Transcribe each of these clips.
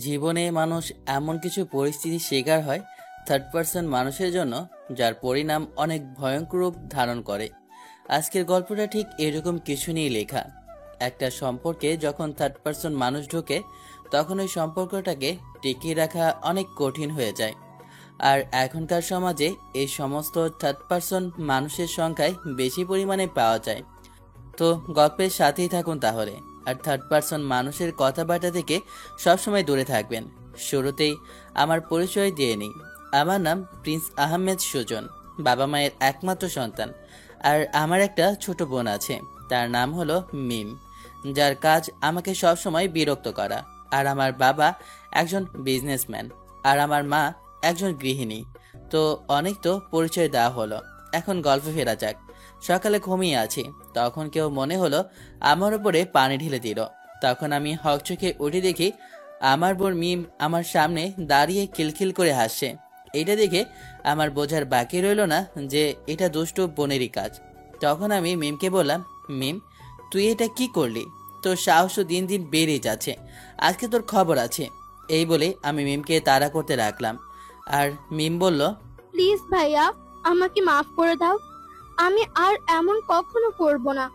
জীবনে মানুষ এমন কিছু পরিস্থিতির শিকার হয় থার্ড পার্সন মানুষের জন্য, যার পরিণাম অনেক ভয়ঙ্কর রূপ ধারণ করে। আজকের গল্পটা ঠিক এরকম কিছু নিয়ে লেখা। একটা সম্পর্কে যখন থার্ড পার্সন মানুষ ঢোকে, তখন ওই সম্পর্কটাকে টিকিয়ে রাখা অনেক কঠিন হয়ে যায়। আর এখনকার সমাজে এই সমস্ত থার্ড পার্সন মানুষের সংখ্যায় বেশি পরিমাণে পাওয়া যায়। তো গল্পের সাথেই থাকুন তাহলে, আর থার্ড পার্সন মানুষের কথাবার্তা থেকে সবসময় দূরে থাকবেন। শুরুতেই আমার পরিচয় দিয়ে নিই। আমার নাম প্রিন্স আহমেদ সুজন, বাবা মায়ের একমাত্র সন্তান। আর আমার একটা ছোট বোন আছে, তার নাম হলো মিম, যার কাজ আমাকে সবসময় বিরক্ত করা। আর আমার বাবা একজন বিজনেসম্যান, আর আমার মা একজন গৃহিণী। তো অনেক তো পরিচয় দেওয়া হলো, এখন গল্পে ফেরা যাক। সকালে ঘুমিয়ে আছি, তখন কেউ মনে হলো আমার উপরে পানি ঢেলে দিল। তখন আমি হকচকে উঠে দেখি আমার বোন মিম আমার সামনে দাঁড়িয়ে খিলখিল করে হাসছে। এটা দেখে আমার বোঝার বাকি রইল না যে এটা দুষ্টু বোনেরই কাজ। তখন আমি মিমকে বললাম, মিম, তুই এটা কি করলি? তোর সাহসও দিন দিন বেড়ে যাচ্ছে, আজকে তোর খবর আছে। এই বলে আমি মিমকে তাড়া করতে রাখলাম। আর মিম বলল, প্লিজ ভাইয়া, আমাকে মাফ করে দাও। আমি আর এমন কখনো করব না।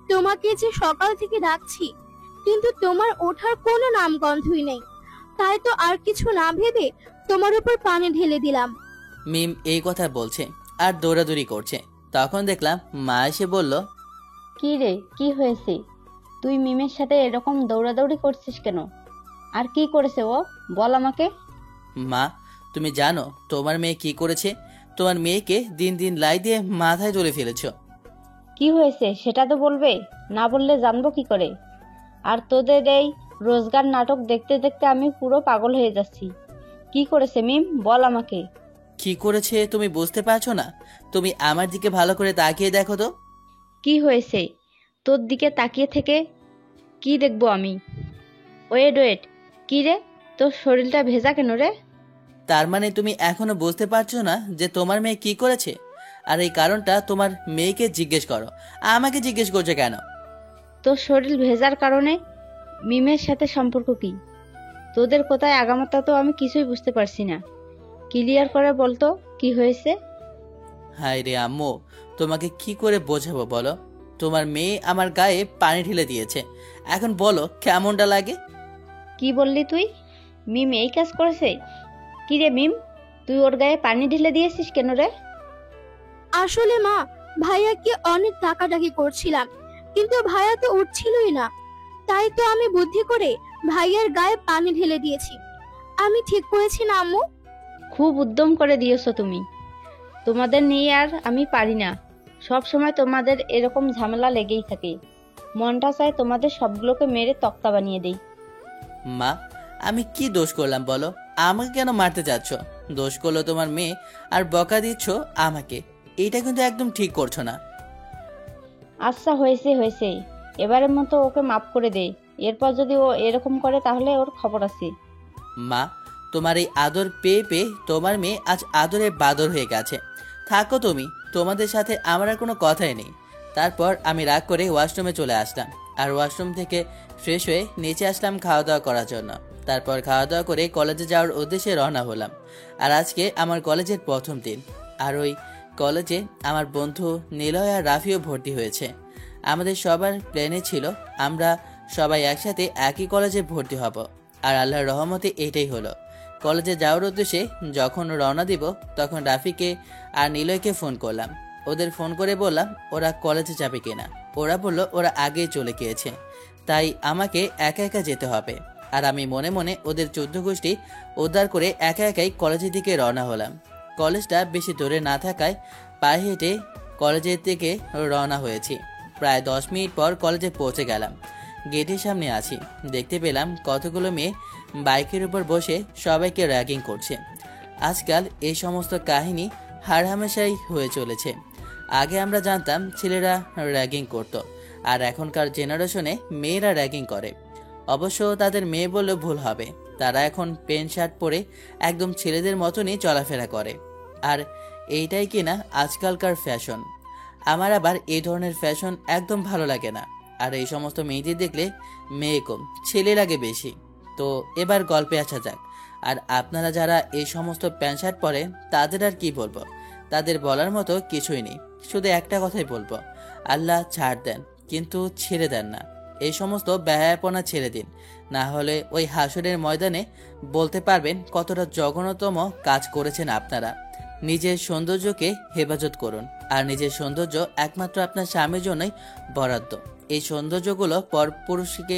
তোমাকে যে সকাল থেকে ডাকছি, কিন্তু তোমার ওঠার কোনো নামগন্ধই নেই। তাই তো আর কিছু না ভেবে তোমার উপর পানি ঢেলে দিলাম। মিম এই কথা বলছে আর দৌড়াদৌড়ি করছে। তখন দেখলাম মা এসে বলল, কি রে, কি হয়েছে? তুই মিমের সাথে এরকম দৌড়াদৌড়ি করছিস কেন? আর কি করেছে ও? বল আমাকে। মা, তুমি জানো তোমার মেয়ে কি করেছে? তোমার মেয়েকে দিন দিন লাই দিয়ে মাথায় তুলে ফেলেছ। কি হয়েছে সেটা তো বলবে, না বললে জানবো কি করে? আর তোদের এই রোজগার নাটক দেখতে দেখতে আমি পুরো পাগল হয়ে যাচ্ছি। কি করেছে মিম, বল আমাকে। কি করেছে তুমি বুঝতে পারছো না? তুমি আমার দিকে ভালো করে তাকিয়ে দেখো তো। কি হয়েছে? তোর দিকে তাকিয়ে থেকে কি দেখবো আমি? ওয়েট ওয়েট, কি রে, তোর শরীরটা ভেজা কেন রে? তার মানে তুমি এখনো বুঝতে পারছো না যে তোমার মেয়ে কি করেছে? আর এই কারণটা তোমার মেয়েকে জিজ্ঞেস করো, আমাকে জিজ্ঞেস করছো কেন? তোর শরীর ভেজার কারণে মিমের সাথে সম্পর্ক কি? তোদের কোথায় আগামাতা তো আমি কিছুই বুঝতে পারছি না। ক্লিয়ার করে বলতো কি হয়েছে? হায় রে আম্মু, তোমাকে কি করে বোঝাবো বলো? তোমার মেয়ে আমার গায়ে পানি ঢেলে দিয়েছে, এখন বলো কেমনটা লাগে? কি বললি তুই? মিম এই কাজ করেছে? কি রে মিম, তুই ওর গায়ে পানি ঢেলে দিয়েছিস কেন রে? আসলে মা, ভাইয়াকে অনেক ডাকাডাকি করছিলাম, কিন্তু ভাইয়া তো উঠছিলই না। তাই তো আমি বুদ্ধি করে ভাইয়ার গায়ে পানি ঢেলে দিয়েছি। আমি ঠিক করেছি না আম্মু? খুব উদ্যম করে দিয়েছো তুমি। তোমাদের নিয়ে আর আমি পারি না। সব সময় তোমাদের এরকম ঝামেলা লেগেই থাকে। মনটা চায় তোমাদের সবগুলোকে মেরে তক্তা বানিয়ে দেই। মা, আমি কি দোষ করলাম বলো? আমাকে কেন মারতে চাচ্ছ? দোষ করলো তোমার মেয়ে, আর বকা দিচ্ছ আমাকে। এইটা কিন্তু একদম ঠিক করছো না। আচ্ছা হয়েছে হয়েছে, এবারের মতো ওকে মাফ করে দে। এরপর যদি ও এরকম করে তাহলে ওর খবর আছে। মা, তোমার এই আদর পেয়ে পেয়ে তোমার মেয়ে আজ আদরের বাদর হয়ে গেছে। থাকো তুমি, তোমাদের সাথে আমার আর কোনো কথাই নেই। তারপর আমি রাগ করে ওয়াশরুমে চলে আসলাম, আর ওয়াশরুম থেকে ফ্রেশ হয়ে নিচে আসলাম খাওয়া দাওয়া করার জন্য। তারপর খাওয়া দাওয়া করে কলেজে যাওয়ার উদ্দেশ্যে রওনা হলাম। আর আজকে আমার কলেজের প্রথম দিন। আর ওই কলেজে আমার বন্ধু নিলয় আর রাফিও ভর্তি হয়েছে। আমাদের সবার প্ল্যানে ছিল আমরা সবাই একসাথে একই কলেজে ভর্তি হব। আর আল্লাহর রহমতে এটাই হলো। কলেজে যাওয়ার উদ্দেশ্যে যখন রওনা দিব, তখন রাফিকে আর নিলয়কে ফোন করলাম। ওদের ফোন করে বললাম ওরা কলেজে যাবে কিনা। ওরা বলল ওরা আগেই চলে গিয়েছে, তাই আমাকে একা একা যেতে হবে। আর আমি মনে মনে ওদের 14 গোষ্ঠী উদ্ধার করে একা একাই কলেজের দিকে রওনা হলাম। কলেজটা বেশি দূরে না থাকায় পায়ে হেঁটে কলেজের দিকে রওনা হয়েছি। প্রায় 10 মিনিট পর কলেজে পৌঁছে গেলাম। গেটের সামনে আছি, দেখতে পেলাম কতগুলো মেয়ে বাইকের উপর বসে সবাইকে র্যাগিং করছে। আজকাল এই সমস্ত কাহিনী হারহামেশাই হয়ে চলেছে। আগে আমরা জানতাম ছেলেরা র্যাগিং করত, আর এখনকার জেনারেশনে মেয়েরা র্যাগিং করে। অবশ্য তাদের মেয়ে বললে ভুল হবে, তারা এখন প্যান্ট শার্ট পরে একদম ছেলেদের মতনই চলাফেরা করে। আর এইটাই কিনা আজকালকার ফ্যাশন। আমার আবার এই ধরনের ফ্যাশন একদম ভালো লাগে না। আর এই সমস্ত মেয়েদের দেখলে মেয়ে কম ছেলে লাগে বেশি। তো এবার গল্পে আসা যাক। আর আপনারা যারা এই সমস্ত প্যান্ট শার্ট পরে তাদের আর কি বলবো, তাদের বলার মতো কিছুই নেই। শুধু একটা কথাই বলবো, আল্লাহ ছাড় দেন কিন্তু ছেড়ে দেন না। এই সমস্ত ব্যয়াপনা ছেড়ে দিন, না হলে ওই হাসরের ময়দানে বলতে পারবেন কতটা জঘন্যতম কাজ করেছেন আপনারা। নিজের সৌন্দর্যকে হেফাজত করুন, আর নিজের সৌন্দর্য একমাত্র আপনার স্বামীর জন্যই বরাদ্দ। এই সৌন্দর্যগুলো পরপুরুষকে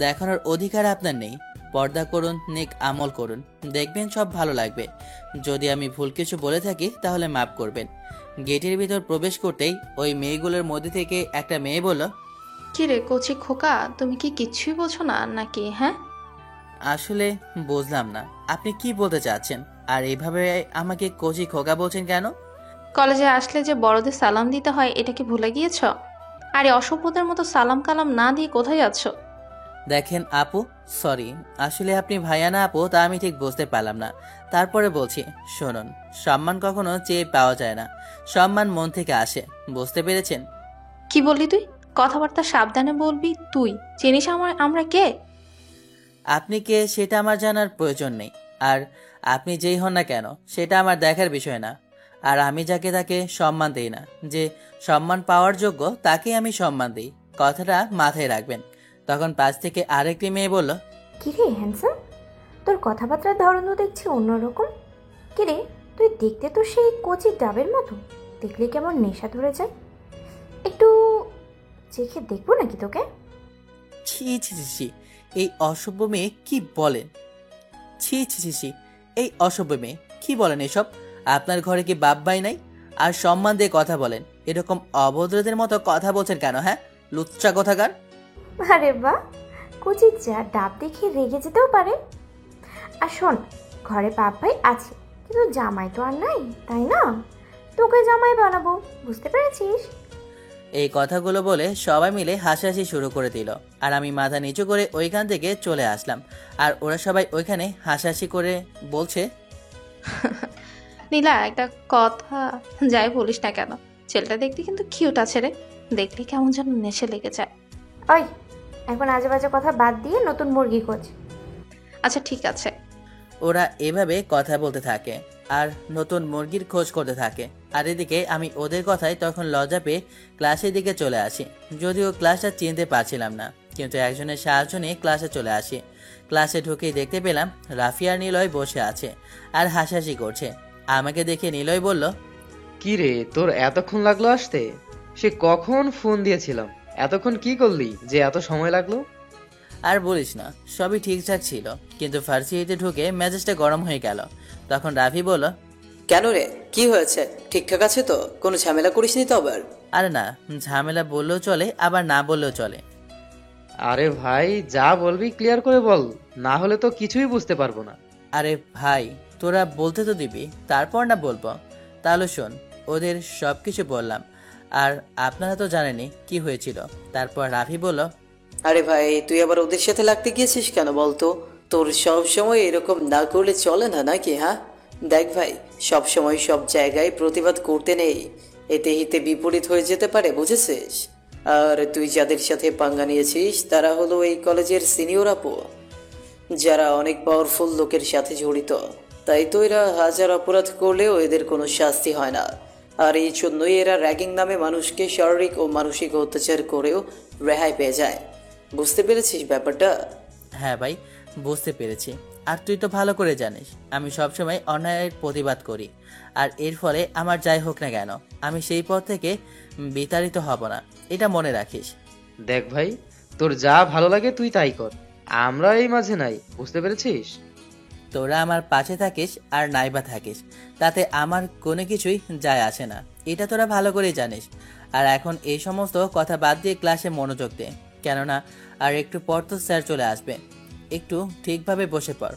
দেখানোর অধিকার আপনার নেই। পর্দা করুন, নেক আমল করুন, দেখবেন সব ভালো লাগবে। যদি আমি ভুল কিছু বলে থাকি তাহলে মাফ করবেন। গেটের ভিতর প্রবেশ করতেই ওই মেয়েগুলোর মধ্যে থেকে একটা মেয়ে বলল, কি রে কচি খোকা, তুমি কি কিচ্ছুই বোঝো না নাকি? হ্যাঁ, আসলে বুঝলাম না আপনি কি বলতে চাচ্ছেন, আর এইভাবে আমাকে কচি খোকা বলছেন কেন? কলেজে আসলে যে বড়দের সালাম দিতে হয় এটা কি ভুলে গিয়েছ? আরে অসভ্যদের মতো সালাম কালাম না দিয়ে কোথায় যাচ্ছ? দেখেন আপু, সরি, আসলে আপনি ভাইয়া না আপু তা আমি ঠিক বুঝতে পারলাম না। তারপরে বলছি, শুনুন, সম্মান কখনো চেয়ে পাওয়া যায় না, সম্মান মন থেকে আসে, বুঝতে পেরেছেন? কি বললি তুই? কথাবার্তা সাবধানে বলবি। তুই চিনিস আমরা কে? আপনি কে সেটা আমার জানার প্রয়োজন নেই, আর আপনি যেই হন না কেন সেটা আমার দেখার বিষয় না। আর আমি যাকে তাকে সম্মান দেই না, যে সম্মান পাওয়ার যোগ্য তাকে আমি সম্মান দিই, কথাটা মাথায় রাখবেন। তখন পাশ থেকে আরেকটি মেয়ে বলল, কিরে হ্যান্ডসাম, তোর কথাবার্তার ধরনও দেখছি অন্যরকম। কিরে, তুই দেখতে তো সেই কচি ডাবের মতো, দেখলে কেমন নেশা ধরে যায়। একটু চেখে দেখবো নাকি তোকে? ছি ছি ছি ছি, এই অসভ্য মেয়ে কি বলেন? ছি ছি ছি ছি, এই অসভ্য মেয়ে কি বলেন এসব? আপনার ঘরে কি বাপ ভাই নাই? আর সম্মান দিয়ে কথা বলেন, এরকম অভদ্রদের মতো কথা বলছেন কেন? হ্যাঁ, লুচ্চা কোথাকার। আরে বাহ, কচি যা ডাব দেখে রেগে যেতেও পারে। আর শোন, ঘরে বাপ ভাই আছে কিন্তু জামাই তো আর নাই, তাই না? তোকে জামাই বানাবো, বুঝতে পেরেছিস? এই কথাগুলো বলে সবাই মিলে হাসাহাসি শুরু করে দিল, আর আমি মাথা নিচু করে ওইখান থেকে চলে আসলাম। আর ওরা সবাই ওইখানে হাসাহাসি করে বলছে, নীলা, একটা কথা যাই বলিস না কেন, ছেলেটা দেখতে কিন্তু কিউট আছে রে। দেখলে কেমন যেন নেশে লেগে যায়। ওই, এখন আজে বাজে কথা বাদ দিয়ে নতুন মুরগি খোঁজ। আচ্ছা ঠিক আছে। ওরা এভাবে কথা বলতে থাকে আর নতুন মুরগির খোঁজ করতে থাকে। আর এদিকে আমি ওদের কথায় তখন লজ্জা পেয়ে ক্লাসের দিকে চলে আসি। যদিও ক্লাসটা চিনতে পারছিলাম না, কিন্তু একজনের সাহায্য নিয়ে ক্লাসে চলে আসি। ক্লাসে ঢুকেই দেখতে পেলাম রাফি আর নিলয় বসে আছে আর হাসাহাসি করছে। আমাকে দেখে নিলয় বলল, কি রে, তোর এতক্ষণ লাগলো আসতে? সে কখন ফোন দিয়েছিলাম, এতক্ষণ কি করলি যে এত সময় লাগলো? আর বলিস না, সবই ঠিকঠাক ছিল, কিন্তু ভার্সিটিতে ঢুকে মেজাজটা গরম হয়ে গেল। তখন রাফি বলল, কেন রে, কি হয়েছে? ঠিকঠাক আছে তো? কোনো ঝামেলা করিসনি তো আবার? আরে না, ঝামেলা বললেও চলে আবার না বললেও চলে। আরে ভাই, যা বলবি ক্লিয়ার করে বল, না হলে তো কিছুই বুঝতে পারবো না। আরে ভাই, তোরা বলতে তো দিবি, তারপর না বলবো? তাহলে শোন, ওদের সব কিছু বললাম, আর আপনারা তো জানেনই কি হয়েছিল। তারপর রাফি বলল, আরে ভাই, তুই আবার ওদের সাথে লাগতে গিয়েছিস কেন বলতো? তোর সব সময় এরকম না করলে চলে না নাকি? হ্যাঁ, দেখ ভাই, সব সময় সব জায়গায় প্রতিবাদ করতে নেই, এতে হিতে বিপরীত হয়ে যেতে পারে, বুঝেছিস? আর তুই যাদের সাথে পাঙ্গা নিয়েছিস তারা হলো এই কলেজের সিনিয়র আপু, যারা অনেক পাওয়ারফুল লোকের সাথে জড়িত। তাই তো এরা হাজার অপরাধ করলেও এদের কোনো শাস্তি হয় না। আর এই জন্যই এরা র্যাগিং নামে মানুষকে শারীরিক ও মানসিক অত্যাচার করেও রেহাই পেয়ে যায়। বুঝতে পেরেছিস ব্যাপারটা? হ্যাঁ ভাই, বুঝতে পেরেছি। আর তুই তো ভালো করে জানিস আমি সবসময় অন্যায়ের প্রতিবাদ করি, আর এর ফলে আমার যাই হোক না কেন আমি সেই পথ থেকে বিতাড়িত হব না, এটা মনে রাখিস। দেখ ভাই, তোর যা ভালো লাগে তুই তাই কর, আমরা এই মাঝে নাই, বুঝতে পেরেছিস? তোরা আমার পাশে থাকিস আর নাইবা থাকিস, তাতে আমার কোনো কিছুই যায় আসে না, এটা তোরা ভালো করেই জানিস। আর এখন এই সমস্ত কথা বাদ দিয়ে ক্লাসে মনোযোগ দে, কেননা আর একটু পর তো স্যার চলে আসবে। একটু ঠিকভাবে বসে পড়।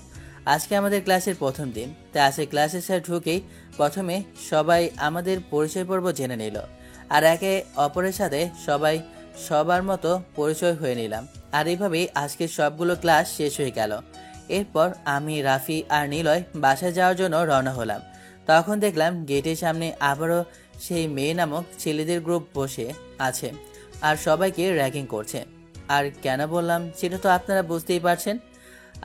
আজকে আমাদের ক্লাসের প্রথম দিন, তাই আজকে ক্লাসে স্যার ঢুকেই প্রথমে সবাই আমাদের পরিচয় পর্ব জেনে নিল, আর একে অপরের সাথে সবাই সবার মতো পরিচয় হয়ে নিলাম। আর এইভাবেই আজকে সবগুলো ক্লাস শেষ হয়ে গেল। এরপর আমি, রাফি আর নিলয় বাসায় যাওয়ার জন্য রওনা হলাম। তখন দেখলাম গেটের সামনে আবারও সেই মেয়ে নামক ছেলেদের গ্রুপ বসে আছে আর সবাইকে র্যাগিং করছে। আর কেন বললাম সেটা তো আপনারা বুঝতেই পারছেন।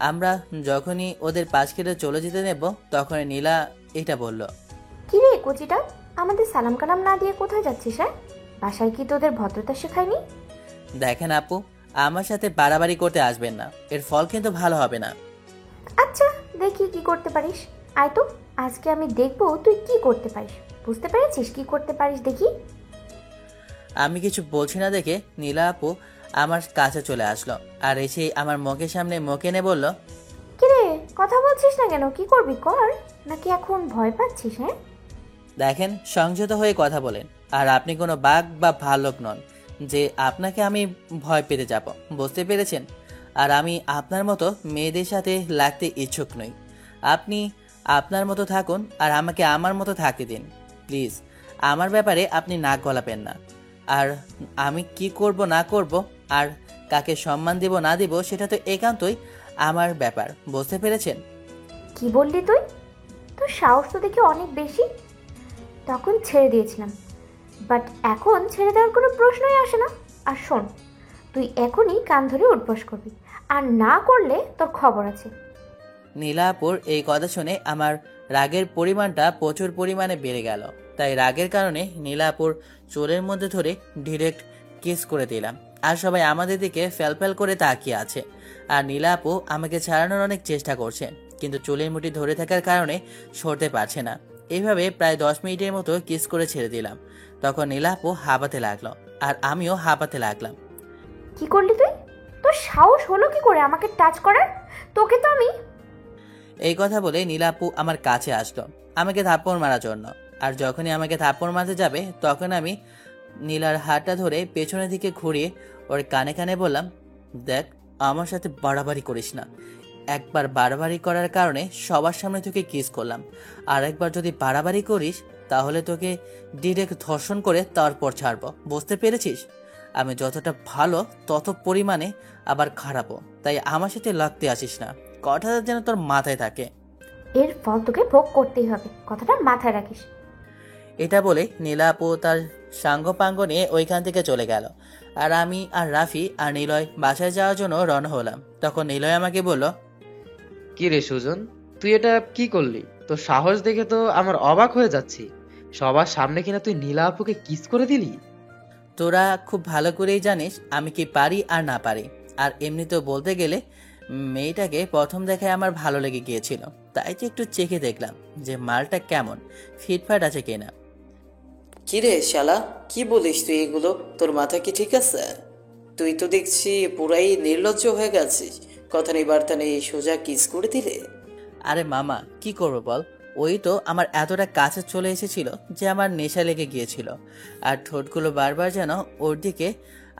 আমরা যখনই ওদের পাশ কেটে চলে যেতে নেব তখনই নীলা এটা বলল। কি রে কচিটা, আমাদের সালাম কালাম না দিয়ে কোথায় যাচ্ছিস? হ্যাঁ, বাসায় কি তোদের ভদ্রতা শেখায়নি? দেখেন আপু, আমার সাথে বাড়াবাড়ি করতে আসবেন না, এর ফল কিন্তু ভালো হবে না। আচ্ছা, দেখি কি করতে পারিস। আয় তো, আজকে আমি দেখবো তুই কি করতে পারিস। বুঝতে পেরেছিস কি করতে পারিস? দেখি। আমি কিছু বলছি না দেখে নীলা আপু আমার কাছে চলে আসলো আর এসে আমার মুখের সামনে মুখ এনে বলল, কিরে, কথা বলছিস না কেন? কি করবি কর, নাকি এখন ভয় পাচ্ছিস? হ্যাঁ, দেখেন সংযত হয়ে কথা বলেন, আর আপনি কোনো বাঘ বা ভাল্লুক নন যে আপনাকে আমি ভয় পেতে যাব, বুঝতে পেরেছেন? আর আমি আপনার মতো মেয়েদের সাথে লাগতে ইচ্ছুক নই। আপনি আপনার মতো থাকুন আর আমাকে আমার মতো থাকতে দিন প্লিজ। আমার ব্যাপারে আপনি নাক গলাবেন না। আর আমি কি করব না করব আর কাকে সম্মান দেব না দেব সেটা তো একান্তই আমার ব্যাপার, বুঝতে পেরেছেন? কি বললি তুই? তোর সাহস তো দেখি অনেক বেশি। তখন ছেড়ে দিয়েছিলাম, বাট এখন ছেড়ে দেওয়ার কোনো প্রশ্নই আসে না। আর শোন, তুই এখনই কান ধরে উঠবস করবি, আর না করলে তোর খবর আছে। নীলা আপুর এই কথা শুনে আমার রাগের পরিমাণটা প্রচুর পরিমাণে বেড়ে গেল। তাই রাগের কারণে নীলা আপুর চুলের মধ্যে ধরে ডিরেক্ট কিস করে দিলাম। আর সবাই আমাদের দিকে ফ্যালফ্যাল করে তাকিয়ে আছে। আর নীলা আপু আমাকে ছাড়ানোর অনেক চেষ্টা করছে, কিন্তু চুলের মুঠি ধরে থাকার কারণে সরতে পারছে না। এইভাবে প্রায় 10 মিনিটের মতো কিস করে ছেড়ে দিলাম। তখন নীলা আপু হাঁপাতে লাগলো আর আমিও হাঁপাতে লাগলাম। কি করলি তুই? তোর সাহস হলো কি করে আমাকে টাচ করার? তোকে তো আমি... এই কথা বলে নীলা আপু আমার কাছে আসলো আমাকে থাপ্পড় মারার জন্য। আর যখনই আমাকে থাপ্পড় মারতে যাবে তখন আমি নীলার হাতটা ধরে পেছনের দিকে ঘুরিয়ে ওর কানে কানে বললাম, দেখ, আমার সাথে বাড়াবাড়ি করিস না। একবার বাড়াবাড়ি করার কারণে সবার সামনে তোকে কিস করলাম, আর একবার যদি বাড়াবাড়ি করিস তাহলে তোকে ডিরেক্ট ধর্ষণ করে তারপর ছাড়বো, বুঝতে পেরেছিস? আমি যতটা ভালো তত পরিমাণে আবার খারাপও, তাই আমার সাথে লাগতে আসিস না। কথাটা যেন তোর মাথায় থাকে। এর ফল তোকে ভোগ করতেই হবে, কথাটা মাথায় রাখিস। এটা বলে নীলা আপু তার সাঙ্গপাঙ্গ নিয়ে ওইখান থেকে চলে গেল। আর আমি আর রাফি আর নিলয় বাসায় যাওয়ার জন্য রওনা হলাম। তখন নিলয় আমাকে বলল, কি রে সুজন, তুই এটা কি করলি? তোর সাহস দেখে তো আমার অবাক হয়ে যাচ্ছি। সবার সামনে কিনা তুই নীলা আপুকে কিস করে দিলি? তোরা খুব ভালো করেই জানিস আমি কি পারি আর না পারি। আর এমনিতেও বলতে গেলে মেয়েটাকে প্রথম দেখায় আমার ভালো লেগে গিয়েছিল, তাই তো একটু চেখে দেখলাম যে মালটা কেমন, ফিটফাট আছে কিনা। কিরে শালা, কি বলিস তুই এগুলো? তোর মাথা কি ঠিক আছে? তুই তো দেখছি পুরাই নির্লজ্জ হয়ে গেছিস। কথা নেই বার্তা নেই সোজা কিস করে দিলে। আরে মামা, কি করবো বল? ওই তো আমার এতটা কাছে চলে এসেছিল যে আমার নেশা লেগে গিয়েছিল, আর ঠোঁটগুলো বারবার যেন ওর দিকে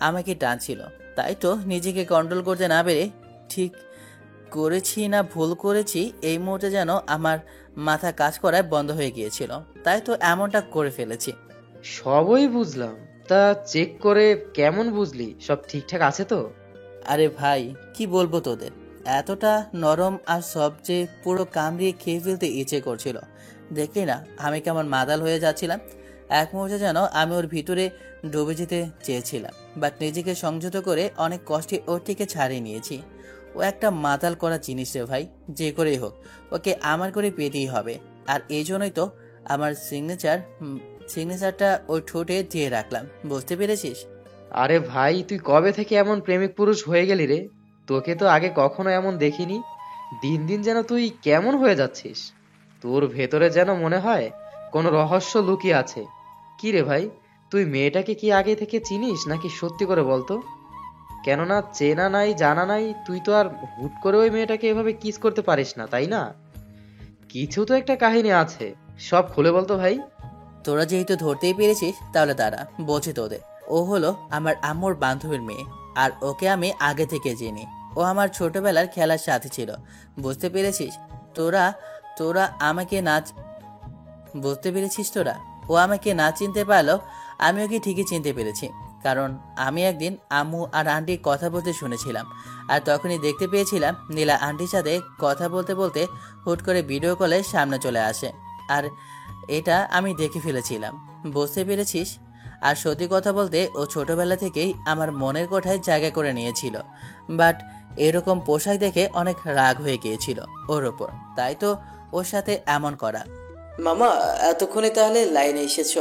আমাকে টানছিল। তাই তো নিজেকে কন্ট্রোল করতে না পেরে ঠিক করেছি না ভুল করেছি এই মুহূর্তে যেন আমার মাথা কাজ করায় বন্ধ হয়ে গিয়েছিল, তাই তো এমনটা করে ফেলেছি। সবই বুঝলাম, তা চেক করে কেমন বুঝলি সব ঠিকঠাক আছে তো? আরে ভাই, কি বলবো তোদের, এতটা নরম আর সব যে পুরো কামড়িয়ে খেয়ে ফেলতে ইচ্ছে করছিল। দেখলি না আমি কেমন মাতাল হয়ে যাচ্ছিলাম। এক মুহূর্তে যেন আমি ওর ভিতরে ডুবে যেতে চেয়েছিলাম, বাট নিজেকে সংযত করে অনেক কষ্টে ওর থেকে ছাড়িয়ে নিয়েছি। ও একটা মাতাল করা জিনিস রে ভাই, যে করেই হোক ওকে আমার করে পেতেই হবে। আর এই জন্যই তো আমার সিগনেচারটা ওই ঠোঁটে দিয়ে রাখলাম, বুঝতে পেরেছিস? আরে ভাই, তুই কবে থেকে এমন প্রেমিক পুরুষ হয়ে গেলি রে? তোকে তো আগে কখনো এমন দেখিনি। দিন দিন যেন তুই কেমন হয়ে যাচ্ছিস। তোর ভেতরে যেন মনে হয় কোনো রহস্য লুকিয়ে আছে। কি রে ভাই, তুই মেয়েটাকে কি আগে থেকে চিনিস নাকি সত্যি করে বলতো? কেননা চেনা নাই জানা নাই, তুই তো আর হুট করে ওই মেয়েটাকে এভাবে কিস করতে পারিস না, তাই না? কিছু তো একটা কাহিনী আছে, সব খুলে বলতো ভাই। তোরা যেহেতু ধরতেই পেরেছিস তাহলে তারা বলছি তোদের। ও হলো আমার আম্মুর বান্ধবীর মেয়ে, আর ওকে আমি আগে থেকে চিনি। ও আমার ছোটবেলার খেলার সাথী ছিল, বুঝতে পেরেছিস? তোরা তোরা আমাকে বুঝতে পেরেছিস তোরা? ও আমাকে না চিনতে পারলেও আমি ওকে ঠিকই চিনতে পেরেছি, কারণ আমি একদিন আম্মু আর আন্টির কথা বলতে শুনেছিলাম। আর তখনই দেখতে পেয়েছিলাম নীলা আন্টির সাথে কথা বলতে বলতে হুট করে ভিডিও কলের সামনে চলে আসে। আর এটা আমি দেখে ফেলেছিলাম, বুঝতে পেরেছিস? আর সত্যি কথা বলতে ও ছোটবেলা থেকেই আমার মনের কোঠায় জায়গা করে নিয়েছিল। বাট এরকম পোশাক দেখে অনেক রাগ হয়ে গিয়েছিল ওর ওপর, তাই তো ওর সাথে এমন করা। মামা, এতক্ষণে তাহলে লাইনে এসেছ?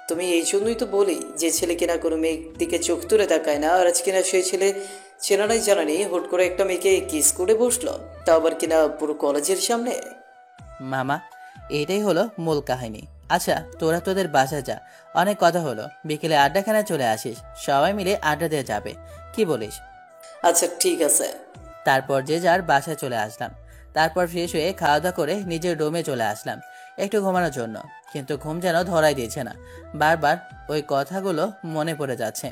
তুমি এই জন্যই তো বলি যে ছেলে কিনা কোনো মেয়ের দিকে চোখ তুলে তাকায় না, আর আজ কিনা সেই ছেলে চেনা নাই জানা নেই হুট করে একটা মেয়েকে কিস করে বসলো, তাও আবার কিনা পুরো কলেজের সামনে। মামা, এটাই হলো মূল কাহিনী। আচ্ছা, তোরা তোদের বাসায় যা, অনেক কথা হলো, বিকেলে আড্ডাখানায় চলে আসিস, সবাই মিলে আড্ডা দিয়ে যাবে, কি বলিস? আচ্ছা ঠিক আছে। তারপর যে যার বাসায় চলে আসলাম। তারপর ফ্রেশ হয়ে খাওয়া দাওয়া করে নিজের রুমে চলে আসলাম একটু ঘুমানোর জন্য, কিন্তু ঘুম যেন ধরাই দিয়েছে না, বারবার ওই কথাগুলো মনে পড়ে যাচ্ছে।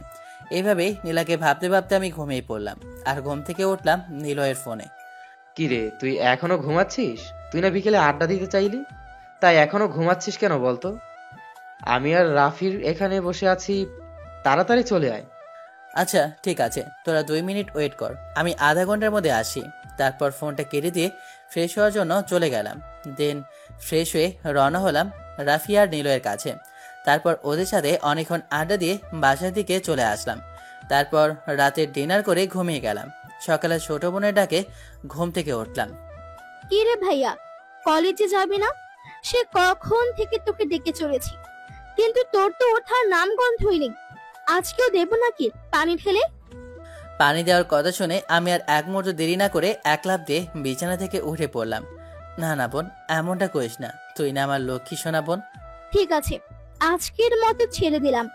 এইভাবেই নীলাকে ভাবতে ভাবতে আমি ঘুমিয়ে পড়লাম, আর ঘুম থেকে উঠলাম নিলয়ের ফোনে। কিরে, তুই এখনো ঘুমাচ্ছিস? তুই না বিকেলে আড্ডা দিতে চাইলি, তাই এখনো ঘুমাচ্ছিস কেন বলতো? আমি আর রাফির এখানে বসে আছি, তাড়াতাড়ি চলে আয়। আচ্ছা ঠিক আছে, তোরা 2 মিনিট ওয়েট কর, আমি আধা ঘন্টার মধ্যে আসি। তারপর ফোনটা কেটে দিয়ে ফ্রেশ হওয়ার জন্য চলে গেলাম। দেন ফ্রেশ হয়ে রওনা হলাম রাফি আর নিলয়ের কাছে। তারপর ওদের সাথে অনেকক্ষণ আড্ডা দিয়ে বাসার দিকে চলে আসলাম। তারপর রাতের ডিনার করে ঘুমিয়ে গেলাম। সকালে ছোট বোনের ডাকে ঘুম থেকে উঠলাম। কি রে ভাইয়া, কলেজে যাবি না? সে কখন থেকে তোকে ডেকে চলেছি, কিন্তু তোর তো ওঠার নাম গন্ধই নেই। আজকেও দেব নাকি পানি ঢেলে? পানি দেওয়ার কথা শুনে আমি আর এক মুহূর্ত দেরি না করে এক লাফ দিয়ে বিছানা থেকে উঠে পড়লাম। না না বোন, এমনটা করিস না, তুই না আমার লক্ষ্মী সোনা বোন। ঠিক আছে, আজকের মতো ছেড়ে দিলাম।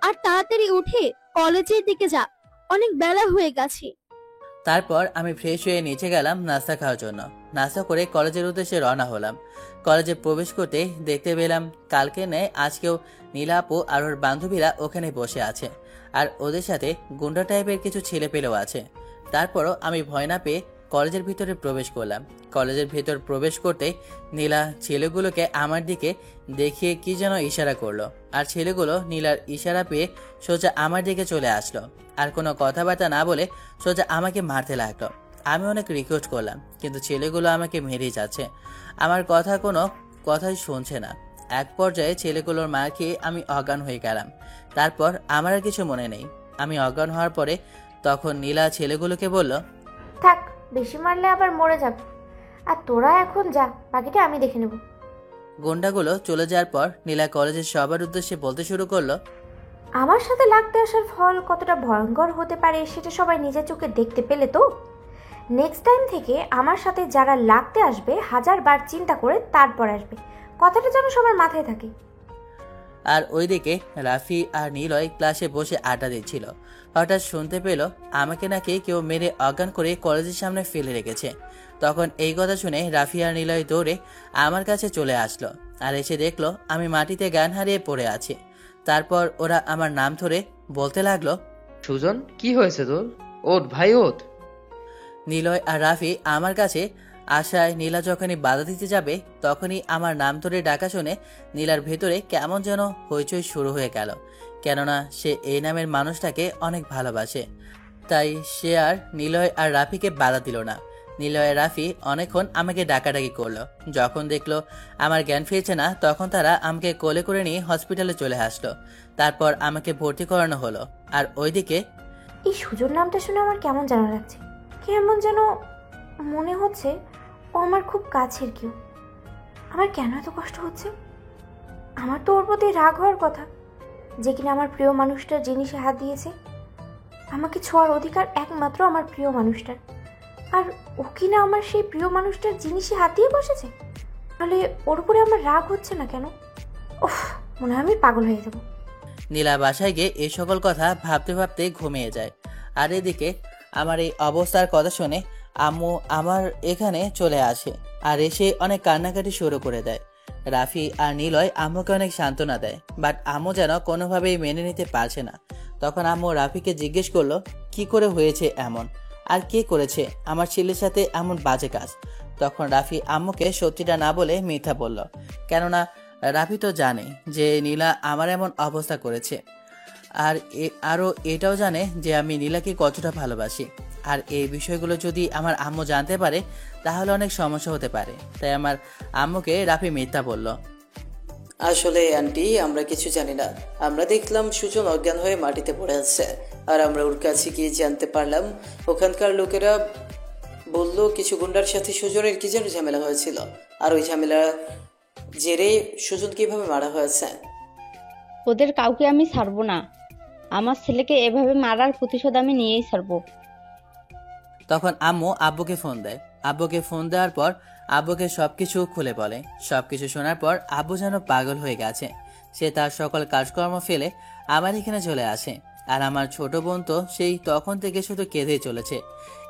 আর তাড়াতাড়ি উঠে কলেজের দিকে যা, অনেক বেলা হয়ে গেছে। তারপর আমি ফ্রেশ হয়ে নিচে গেলাম নাস্তা খাওয়ার জন্য। নাস্তা করে কলেজের উদ্দেশ্যে রওনা হলাম। কলেজে প্রবেশ করতে দেখতে পেলাম কালকে নেয় আজকেও নীলা আপু আর ওর বান্ধবীরা ওখানে বসে আছে, আর ওদের সাথে গুন্ডা টাইপের কিছু ছেলে পেলেও আছে। তারপরও আমি ভয় না পেয়ে কলেজের ভিতরে প্রবেশ করলাম। কলেজের ভিতর প্রবেশ করতে নীলা ছেলেগুলোকে আমার দিকে দেখিয়ে কি যেন ইশারা করলো, আর ছেলেগুলো নীলার ইশারা পেয়ে সোজা আমার দিকে চলে আসলো, আর কোনো কথাবার্তা না বলে সোজা আমাকে মারতে লাগলো। আমি অনেক রিকোয়েস্ট করলাম, কিন্তু ছেলেগুলো আমাকে মেরেই যাচ্ছে, আমার কোনো কথাই শুনছে না। এক পর্যায়ে ছেলেগুলোর মার খেয়ে আমি অজ্ঞান হয়ে গেলাম। তারপর আমার আর কিছু মনে নেই। আমি অজ্ঞান হওয়ার পরে তখন নীলা ছেলেগুলোকে বলল, থাক, বেশি মারলে আবার মরে যাবে। আর তোরা এখন যা, বাকিটা আমি দেখে নেব। গুন্ডাগুলো চলে যাওয়ার পর নীলা কলেজের সবার উদ্দেশ্যে বলতে শুরু করলো, আমার সাথে লাগতে আসার ফল কতটা ভয়ঙ্কর হতে পারে সেটা সবাই নিজের চোখে দেখতে পেলে তো। নেক্সট টাইম থেকে আমার সাথে যারা লাগতে আসবে 1000 বার চিন্তা করে তারপর আসবে, কথাটা যেন সবার মাথায় থাকে। আর ওইদিকে রাফি আর নিলয় ক্লাসে বসে আড্ডা দিচ্ছিল। হঠাৎ শুনতে পেল আমাকে নাকি কেউ মেরে অজ্ঞান করে কলেজের সামনে ফেলে রেখেছে। তখন এই কথা শুনে রাফি আর নিলয় দৌড়ে আমার কাছে চলে আসলো, আর এসে দেখলো আমি মাটিতে জ্ঞান হারিয়ে পড়ে আছি। তারপর ওরা আমার নাম ধরে বলতে লাগলো, সুজন, কি হয়েছে তোর? ওঠ ভাই, ওঠ। নিলয় আর রাফি আমার কাছে আশায় নীলা যখনই বাধা দিতে যাবে তখনই আমার নাম ধরে ডাকা শুনে নীলার ভেতরে কেমন যেন হইচই শুরু হয়ে গেল, কেননা সে এই নামের মানুষটাকে অনেক ভালোবাসে। তাই সে আর নিলয় আর রাফিকে বাধা দিল না। নিলয় আর রাফি অনেকক্ষণ আমাকে ডাকাডাকি করলো। যখন দেখলো আমার জ্ঞান ফিরছে না তখন তারা আমাকে কোলে করে নিয়ে হসপিটালে চলে আসলো। তারপর আমাকে ভর্তি করানো হলো। আর ওইদিকে এই সুজন নামটা শুনে আমার কেমন যেন লাগছে, কেমন যেন মনে হচ্ছে ও আমার খুব কাছের কেউ। আমার কেন এত কষ্ট হচ্ছে? আমার তো ওর প্রতি রাগ হওয়ার কথা, যে কিনা আমার প্রিয় মানুষটার জিনিসে হাত দিয়েছে। আমাকে ছোঁয়ার অধিকার একমাত্র আমার প্রিয় মানুষটার, আর ও কিনা আমার সেই প্রিয় মানুষটার জিনিসে হাত দিয়ে বসেছে। তাহলে ওর উপরে আমার রাগ হচ্ছে না কেন? উফ, মনে হয় আমি পাগল হয়ে যাব। নীলা বাসায় গিয়ে এই সকল কথা ভাবতে ভাবতে ঘুমিয়ে যায়। আর এদিকে আমার এই অবস্থার কথা শুনে আম্মু আমার এখানে চলে আসে, আর এসে অনেক কান্নাকাটি শুরু করে দেয়। রাফি আর নিলয় আম্মুকে অনেক সান্ত্বনা দেয়, বাট আম্মু যেন কোনোভাবেই মেনে নিতে পারছে না। তখন আম্মু রাফিকে জিজ্ঞেস করলো কি করে হয়েছে এমন, আর কে করেছে আমার ছেলের সাথে এমন বাজে কাজ। তখন রাফি আম্মুকে সত্যিটা না বলে মিথ্যা বলল, কেননা রাফি তো জানে যে নীলা আমার এমন অবস্থা করেছে, আর আরও এটাও জানে যে আমি নীলাকে কতটা ভালোবাসি। আর এই বিষয়গুলো যদি আমার আম্মু জানতে পারে তাহলে অনেক সমস্যা হতে পারে। তাই আমার আম্মুকে রাফি মিথ্যা বলল। আসলে আন্টি আমরা কিছু জানি না। আমরা দেখলাম সুজন অজ্ঞান হয়ে মাটিতে পড়ে আছে, আর আমরা ওর কাছে গিয়ে জানতে পারলাম ওখানকার লোকেরা বলল কিছু গুন্ডার সাথে সুজনের কি যেন ঝামেলা হয়েছিল, আর ওই ঝামেলা জেরে সুজন কিভাবে মারা হয়েছে। ওদের কাউকে আমি ছাড়বো না। আমার ছেলেকে এভাবে মারার প্রতিশোধ আমি নিয়েই ছাড়বো। তখন আম্মু আব্বুকে ফোন দেয়। আব্বুকে ফোন দেওয়ার পর আব্বুকে সবকিছু খুলে বলে। সবকিছু শোনার পর আব্বু যেন পাগল হয়ে গেছে। সে তার সকল কাজকর্ম ফেলে আমার এখানে চলে আসে। আর আমার ছোট বোন তো সেই তখন থেকে শুধু কেঁদেই চলেছে।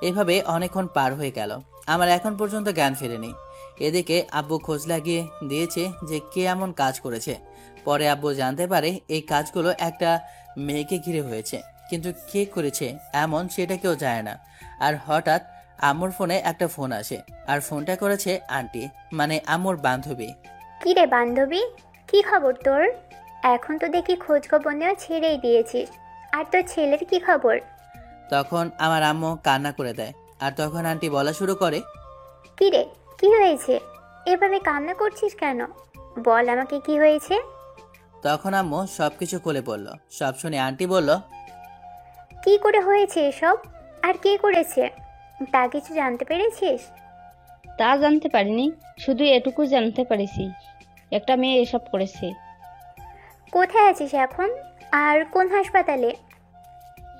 এভাবে অনেকক্ষণ পার হয়ে গেল, আমার এখন পর্যন্ত জ্ঞান ফেরেনি। এদিকে আব্বু খোঁজ লাগিয়ে দিয়েছে যে কে এমন কাজ করেছে। পরে আব্বু জানতে পারে এই কাজগুলো একটা মেয়েকে ঘিরে হয়েছে, কিন্তু কে করেছে এমন সেটা কেউ জানে না। আর হঠাৎ আম্মুর ফোনে একটা ফোন আসে, আর ফোনটা করেছে আন্টি, মানে আম্মুর বান্ধবী। কি রে বান্ধবী, কি খবর তোর? এখন তো দেখি খোঁজ খবর নেওয়া ছেড়েই দিয়েছিস। আর তোর ছেলের কি খবর? তখন আমার আম্মু কান্না করে দেয়, আর তখন আন্টি বলা শুরু করে, কি রে, কি হয়েছে? এভাবে কান্না করছিস কেন? বল আমাকে কি হয়েছে। তখন আম্মু সবকিছু খুলে বলল। সব শুনে আন্টি বলল, কি করে হয়েছে এসব, আর কে করেছে তা কিছু জানতে পেরেছিস? তা জানতে পারিনি, শুধু এটুকু জানতে পেরেছি একটা মেয়ে এসব করেছে। কোথায় আছিস এখন, আর কোন হাসপাতালে?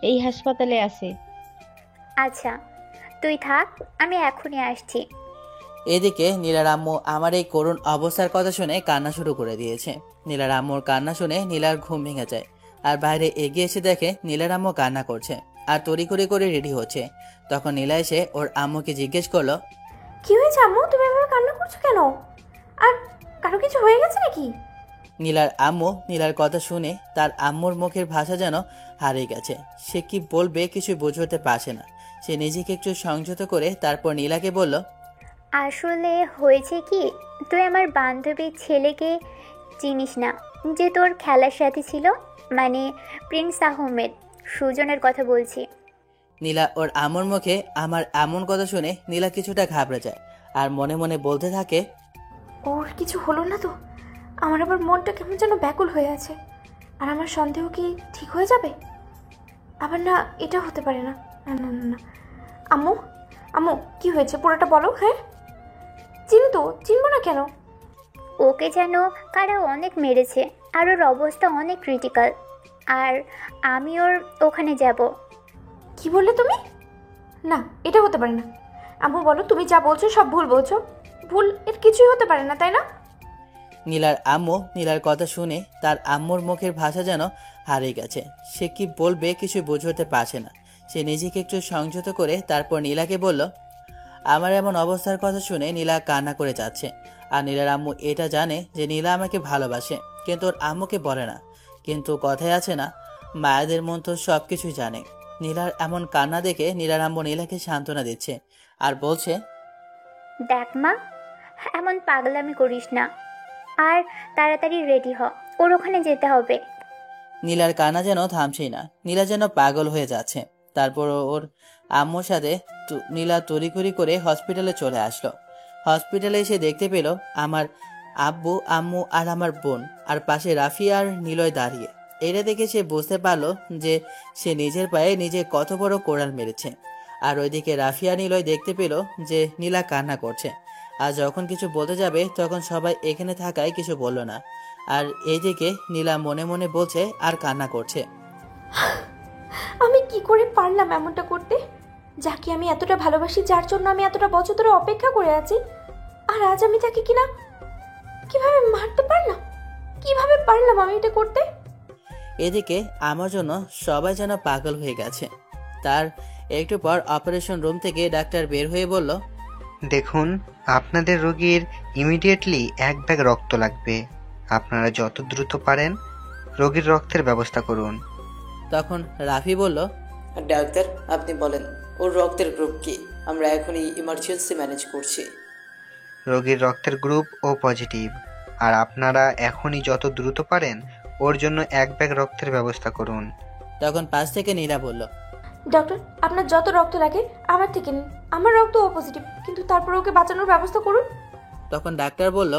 এই হাসপাতালে আছে। আচ্ছা তুই থাক, আমি এখনই আসছি। এদিকে নীলার আম্মু আমার এই করুণ অবস্থার কথা শুনে কান্না শুরু করে দিয়েছে। নীলার আম্মুর কান্না শুনে নীলার ঘুম ভেঙে যায়, আর বাইরে এগিয়ে এসে দেখে নীলার আম্মু কান্না করছে আর তড়িঘড়ি করে রেডি হচ্ছে। তখন নীলা এসে ওর আম্মুকে জিজ্ঞেস করলো, কি হয়েছে আম্মু, তুমি এভাবে কান্না করছো কেন? আর কারো কিছু হয়ে গেছে নাকি? নীলার আম্মু নীলার কথা শুনে তার আম্মুর মুখের ভাষা যেন হারিয়ে গেছে। সে কি বলবে কিছু বুঝতে পারছে না। সে নিজেকে একটু সংযত করে তারপর নীলাকে বলল, আসলে হয়েছে কি, তুই আমার বান্ধবীর ছেলেকে চিনিস না, যে তোর খেলার সাথী ছিল, মানে প্রিন্স আহমেদ, সুজনের কথা বলছি। নীলা ওর আম্মুর মুখে আমার এমন কথা শুনে নীলা কিছুটা ঘাবড়ে যায়, আর মনে মনে বলতে থাকে, ওর কিছু হলো না তো? আমার আবার মনটা কেমন যেন ব্যাকুল হয়ে আছে। আর আমার সন্দেহ কি ঠিক হয়ে যাবে? আবার না, এটা হতে পারে না। না না না না। আম্মু, আম্মু কি হয়েছে পুরোটা বলো। হ্যাঁ চিনবো না কেন? ওকে যেন কারা অনেক মেরেছে, আর ওর অবস্থা অনেক ক্রিটিক্যাল, আর আমি ওখানে যাব। কি বললে তুমি? না, এটা হতে পারে না। আম্মু বলো, তুমি যা বলছো সব ভুল বলছো। ভুল এর কিছুই হতে পারে না, তাই না? নীলার আম্মু নীলার কথা শুনে তার আম্মুর মুখের ভাষা যেন হারিয়ে গেছে। সে কি বলবে কিছু বুঝতে পারছে না। সে নিজেকে একটু সংযত করে তারপর নীলাকে বলল, আমার এমন অবস্থার কথা শুনে নীলা কান্না করে যাচ্ছে। আর নীলার আম্মু এটা জানে যে নীলা আমাকে ভালোবাসে, কিন্তু ওর আম্মুকে বলে না। কিন্তু কথায় আছে না, মায়েদের মন তো সব কিছুই জানে। নীলার এমন কান্না দেখে নীলার আম্মু নীলাকে সান্ত্বনা দিচ্ছে আর বলছে, দেখ মা, এমন পাগলামি করিস না, আর তাড়াতাড়ি রেডি হ, ওর ওখানে যেতে হবে। নীলার কান্না যেন থামছেই না, নীলা যেন পাগল হয়ে যাচ্ছে। তারপর ওর আম্মুর সাথে নীলা তড়িঘড়ি করে হসপিটালে চলে আসলো। হসপিটালে এসে দেখতে পেল আমার আব্বু, আম্মু আর আমার বোন, আর পাশে রাফি আর নিলয় দাঁড়িয়ে। এটা দেখে সে বুঝতে পারলো যে সে নিজের পায়ে নিজে কত বড় কোড়াল মেরেছে। আর ওইদিকে রাফি আর নিলয় দেখতে পেল যে নীলা কান্না করছে। আর যখন কিছু বলতে যাবে তখন সবাই এখানে থাকায় কিছু বলল না। আর এইদিকে নীলা মনে মনে বলছে আর কান্না করছে, আমি কি করে পারলাম এমনটা করতে? যাকে আমি এতটা ভালোবাসি, যার জন্য আমি এতটা বছর ধরে অপেক্ষা করে আছি, আর আজ আমি তাকে কিনা কিভাবে মারতে পারলাম? কিভাবে পারলাম আমি এটা করতে? এদিকে আমার জন্য সবাই যেন পাগল হয়ে গেছে। তার একটু পর অপারেশন রুম থেকে ডাক্তার বের হয়ে বলল, দেখুন, আপনাদের রোগীর ইমিডিয়েটলি 1 ব্যাগ রক্ত লাগবে। আপনারা যত দ্রুত পারেন রোগীর রক্তের ব্যবস্থা করুন। তখন রাফি বলল, ডাক্তার আপনি বলেন ওর রক্তের গ্রুপ কি? আমরা এখনই ইমার্জেন্সি ম্যানেজ করছি। রোগীর রক্তের গ্রুপ ও পজিটিভ, আর আপনারা এখনই যত দ্রুত পারেন ওর জন্য 1 ব্যাগ রক্তের ব্যবস্থা করুন। তখন পাশ থেকে নীলা বলল, ডক্টর, আপনার যত রক্ত লাগে আমার থেকে নিন। আমার রক্ত ও পজিটিভ, কিন্তু তারপর ওকে বাঁচানোর ব্যবস্থা করুন। তখন ডাক্তার বলল,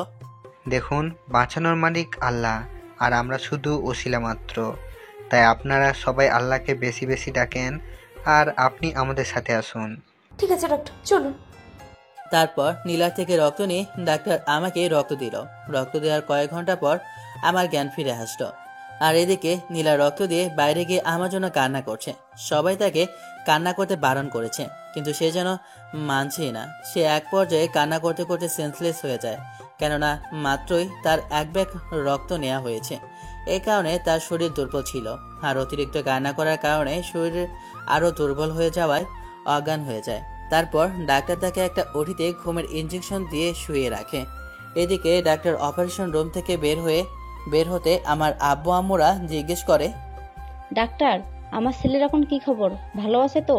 দেখুন, বাঁচানোর মালিক আল্লাহ, আর আমরা শুধু ওসিলা মাত্র। তাই আপনারা সবাই আল্লাহকে বেশি বেশি ডাকেন, আর আপনি আমাদের সাথে আসুন। ঠিক আছে ডক্টর, চলুন। তারপর নীলার থেকে রক্ত নিয়ে ডাক্তার আমাকে রক্ত দিল। রক্ত দেওয়ার কয়েক ঘন্টা পর আমার জ্ঞান ফিরে আসলো। আর এদিকে নীলা রক্ত দিয়ে বাইরে গিয়ে আমার জন্য কান্না করছে। সবাই তাকে কান্না করতে বারণ করেছে, কিন্তু সে যেন মানছেই না। সে এক পর্যায়ে কান্না করতে করতে সেন্সলেস হয়ে যায়, কেননা মাত্রই তার এক ব্যাগ রক্ত নেওয়া হয়েছে। এই কারণে তার শরীর দুর্বল ছিল, আর অতিরিক্ত কান্না করার কারণে শরীর আরও দুর্বল হয়ে যাওয়ায় অজ্ঞান হয়ে যায়। তারপর ডাক্তার তাকে একটা ওটিতে ঘুমের ইঞ্জেকশন দিয়ে শুয়ে রাখে। এদিকে ডাক্তার অপারেশন রুম থেকে বের হতে আমার আব্বু আম্মুরা জিজ্ঞেস করে, ডাক্তার, আমার ছেলের এখন কি খবর? ভালো আছে তো?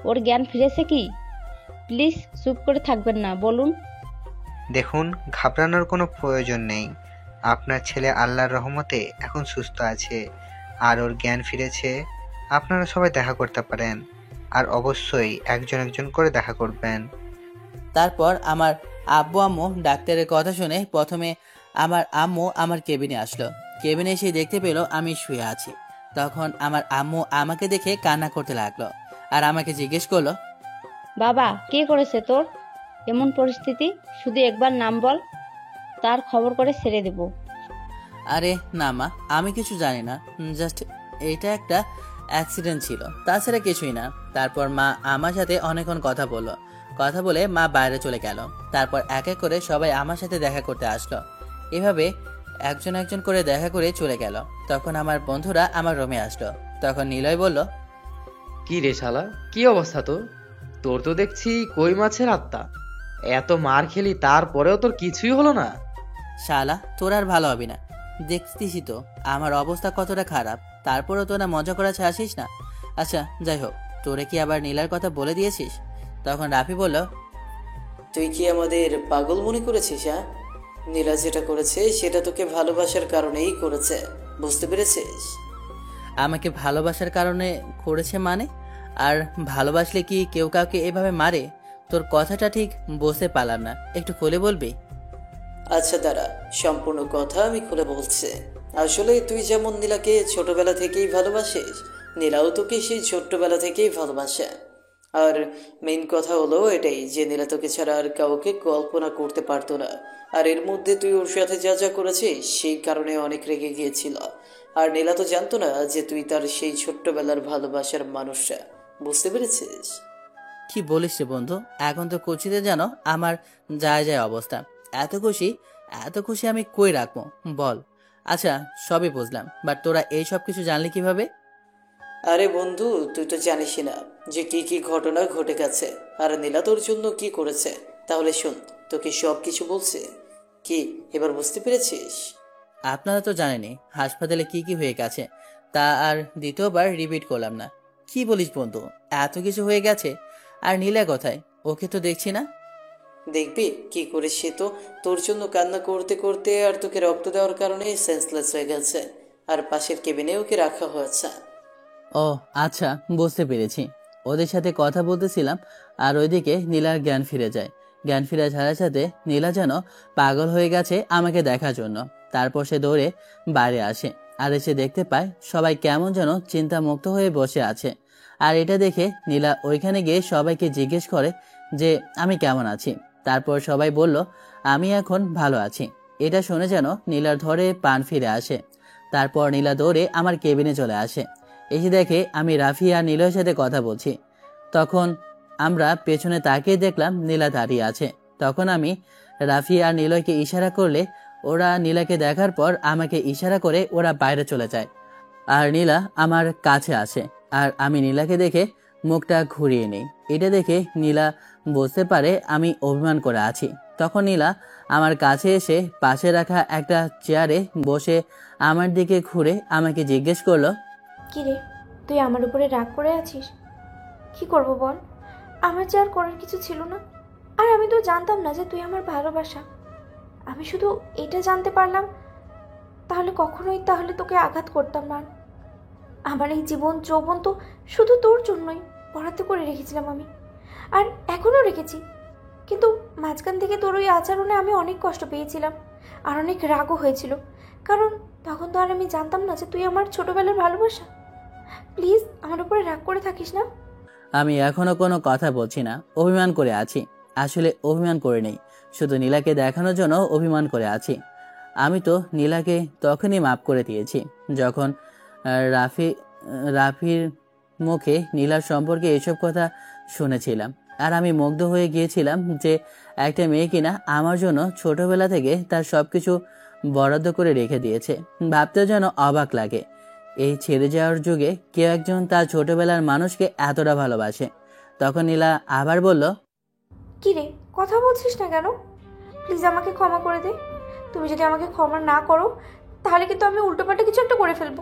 ওর জ্ঞান ফিরেছে কি? প্লিজ চুপ করে থাকবেন না, বলুন। দেখুন, ঘাবড়ানোর কোনো প্রয়োজন নেই। আপনার ছেলে আল্লাহর রহমতে এখন সুস্থ আছে, আর ওর জ্ঞান ফিরেছে। আপনারা সবাই দেখা করতে পারেন, আর অবশ্যই একজন একজন করে দেখা করবেন। তারপর আমার আব্বু আম্মু ডাক্তারের কথা শুনে প্রথমে আমার আম্মু আমার কেবিনে আসলো। কেবিনে এসে দেখতে পেল আমি শুয়ে আছি। তখন আমার আম্মু আমাকে দেখে কান্না করতে লাগলো, আর আমাকে জিজ্ঞেস করলো, বাবা, কে করেছে তোর এমন পরিস্থিতি? শুধু একবার নাম বল, তার খবর করে ছেড়ে দেব। আরে না মা, আমি কিছু জানি না, জাস্ট এটা একটা অ্যাক্সিডেন্ট ছিল, তাছাড়া কিছুই না। তারপর মা আমার সাথে অনেকক্ষণ কথা বলে মা বাইরে চলে গেল। তারপর এক এক করে সবাই আমার সাথে দেখা করতে আসলো। এভাবে একজন একজন করে দেখা করে চলে গেল। তখন আমার বন্ধুরা আমার রুমে আসলো। তখন নিলয় বলল, কি রে শালা, কি অবস্থা তোর তো দেখছি কই মাছের আত্মা। এত মার খেলি, তারপরেও তোর কিছুই হলো না? শালা, তোর আর ভালো হবে না। দেখতেছি তো আমার অবস্থা কতটা খারাপ, তারপরও তোরা মজা করা ছাড়ছিস না। আচ্ছা যাই হোক, তোরে কি আবার নীলার কথা বলে দিয়েছিস? তখন রাফি বলল, তুই কি আমাদের পাগল মনে করেছিস? হ্যাঁ, নীলা যেটা করেছে সেটা তোকে ভালোবাসার কারণেই করেছে, বুঝতে পেরেছিস? আমাকে ভালোবাসার কারণে করেছে মানে? আর ভালোবাসলে কি কেউ কাউকে এভাবে মারে? তোর কথাটা ঠিক বুঝতে পারলাম না, একটু খুলে বলবি? আচ্ছা দাঁড়া, সম্পূর্ণ কথা আমি খুলে বলছি। আসলে তুই যেমন নীলাকে ছোটবেলা থেকেই ভালোবাসিস, নীলাও তোকে সেই ছোট্টবেলা থেকেই ভালোবাসে। আর মেইন কথা হলো এটাই যে নীলা তোকে ছাড়া আর কাউকে কল্পনা করতে পারতো না। আর এর মধ্যে তুই ওর সাথে যা যা করেছিস সেই কারণে অনেক রেগে গিয়েছিল। আর নীলা তো জানতো না যে তুই তার সেই ছোট্টবেলার ভালোবাসার মানুষটা, বুঝতে পেরেছিস? কি বলিস রে বন্ধু, এখন তো কুচিতে যেন আমার যায় যায় অবস্থা। এত খুশি আমি কই রাখবো বল? আচ্ছা সবই বুঝলাম, বাট তোরা এই সব কিছু জানলি কিভাবে? আরে বন্ধু, তুই তো জানিসই না যে কি কি ঘটনা ঘটে গেছে আর নীলা তোর জন্য কি করেছে। তাহলে শোন, তোকে সব কিছু বলছে। কি এবার বুঝতে পেরেছিস? আপনারা তো জানেনই হাসপাতালে কি কি হয়ে গেছে, তা আর দ্বিতীয়বার রিপিট করলাম না। কি বলিস বন্ধু, এত কিছু হয়ে গেছে? আর নীলা কোথায়? ওকে তো দেখছি না। দেখবি কি করে, সে তো তোর জন্য কান্না করতে করতে আর তোকে রক্ত দেওয়ার কারণে সেন্সলেস হয়ে গেছে, আর পাশের কেবিনে ওকে রাখা হয়েছে। ও আচ্ছা, বুঝতে পেরেছি। ওদের সাথে কথা বলতেছিলাম আর ওইদিকে নীলার জ্ঞান ফিরে যায়। জ্ঞান ফিরে যাওয়ার সাথে নীলা যেন পাগল হয়ে গেছে আমাকে দেখার জন্য। তারপর সে দৌড়ে বাইরে আসে, আর এসে দেখতে পায় সবাই কেমন যেন চিন্তামুক্ত হয়ে বসে আছে। আর এটা দেখে নীলা ওইখানে গিয়ে সবাইকে জিজ্ঞেস করে যে আমি কেমন আছি। তারপর সবাই বলল আমি এখন ভালো আছি। এটা শুনে যেন নীলার ধরে প্রাণ ফিরে আসে। তারপর নীলা দৌড়ে আমার কেবিনে চলে আসে। এসে দেখে আমি রাফি আর নীলয়ের সাথে কথা বলছি। তখন আমরা পেছনে তাকিয়ে দেখলাম নীলা দাঁড়িয়ে আছে। তখন আমি রাফি আর নীলয়কে ইশারা করলে ওরা নীলাকে দেখার পর আমাকে ইশারা করে ওরা বাইরে চলে যায়। আর নীলা আমার কাছে আসে, আর আমি নীলাকে দেখে মুখটা ঘুরিয়ে নিই। এটা দেখে নীলা বুঝতে পারে আমি অভিমান করে আছি। তখন নীলা আমার কাছে এসে পাশে রাখা একটা চেয়ারে বসে আমার দিকে ঘুরে আমাকে জিজ্ঞেস করলো, কি রে, তুই আমার উপরে রাগ করে আছিস? কি করব বল, আমার যে আর করার কিছু ছিল না। আর আমি তো জানতাম না যে তুই আমার ভালোবাসা। আমি শুধু এটা জানতে পারলাম, তাহলে তোকে আঘাত করতাম না। আমার এই জীবন যৌবন তো শুধু তোর জন্যই বরাদ্দ করে রেখেছিলাম আমি, আর এখনও রেখেছি। কিন্তু মাঝখান থেকে তোর ওই আচরণে আমি অনেক কষ্ট পেয়েছিলাম। আর অনেক রাগও হয়েছিল, কারণ তখন তো আর আমি জানতাম না যে তুই আমার ছোটবেলার ভালোবাসা। প্লিজ আমার উপরে রাগ করে থাকিস না। আমি এখনো কোনো কথা বলছি না, অভিমান করে আছি। আসলে অভিমান করে নেই, শুধু নীলাকে দেখানোর জন্য অভিমান করে আছি। আমি তো নীলাকে তখনই মাফ করে দিয়েছি যখন রাফির মুখে নীলার সম্পর্কে এসব কথা শুনেছিলাম। আর আমি মুগ্ধ হয়ে গিয়েছিলাম যে একটা মেয়ে কিনা আমার জন্য ছোটবেলা থেকে তার সবকিছু বরাদ্দ করে রেখে দিয়েছে। ভাবতে যেন অবাক লাগে, এই ছেড়ে যাওয়ার যুগে কেউ একজন তার ছোটবেলার মানুষকে এতটা ভালোবাসে। তখন নীলা আবার বলল, কি রে, কথা বলছিস না কেন? প্লিজ আমাকে ক্ষমা করে দে। তুমি যদি আমাকে ক্ষমা না করো তাহলে কিন্তু আমি উল্টোপাল্টা কিছু একটা করে ফেলবো।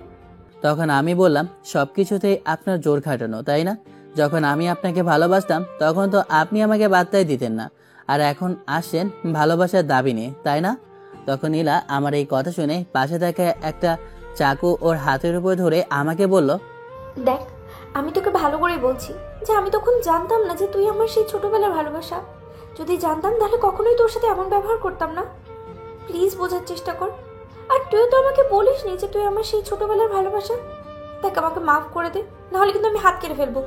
তখন আমি বললাম, সবকিছুতেই আপনার জোর খাটানো, তাই না? যখন আমি আপনাকে ভালোবাসতাম তখন তো আপনি আমাকে বার্তাই দিতেন না, আর এখন আসছেন ভালোবাসার দাবি নিয়ে, তাই না? তখন নীলা আমার এই কথা শুনে পাশে থাকা একটা চাকু ওর হাতের উপর ধরে আমাকে বলল, দেখ, আমি তোকে ভালো করেই বলছি যে আমি তখন জানতাম না যে তুই আমার সেই ছোটবেলার ভালোবাসা। যদি জানতাম তাহলে কখনোই তোর সাথে এমন ব্যবহার করতাম না। প্লিজ বোঝার চেষ্টা কর। আর তুইও তো আমাকে বলিস নি যে তুই আমার সেই ছোটবেলার ভালোবাসা। দেখ, আমাকে মাফ করে দে, নাহলে কিন্তু আমি হাত কেটে ফেলবো।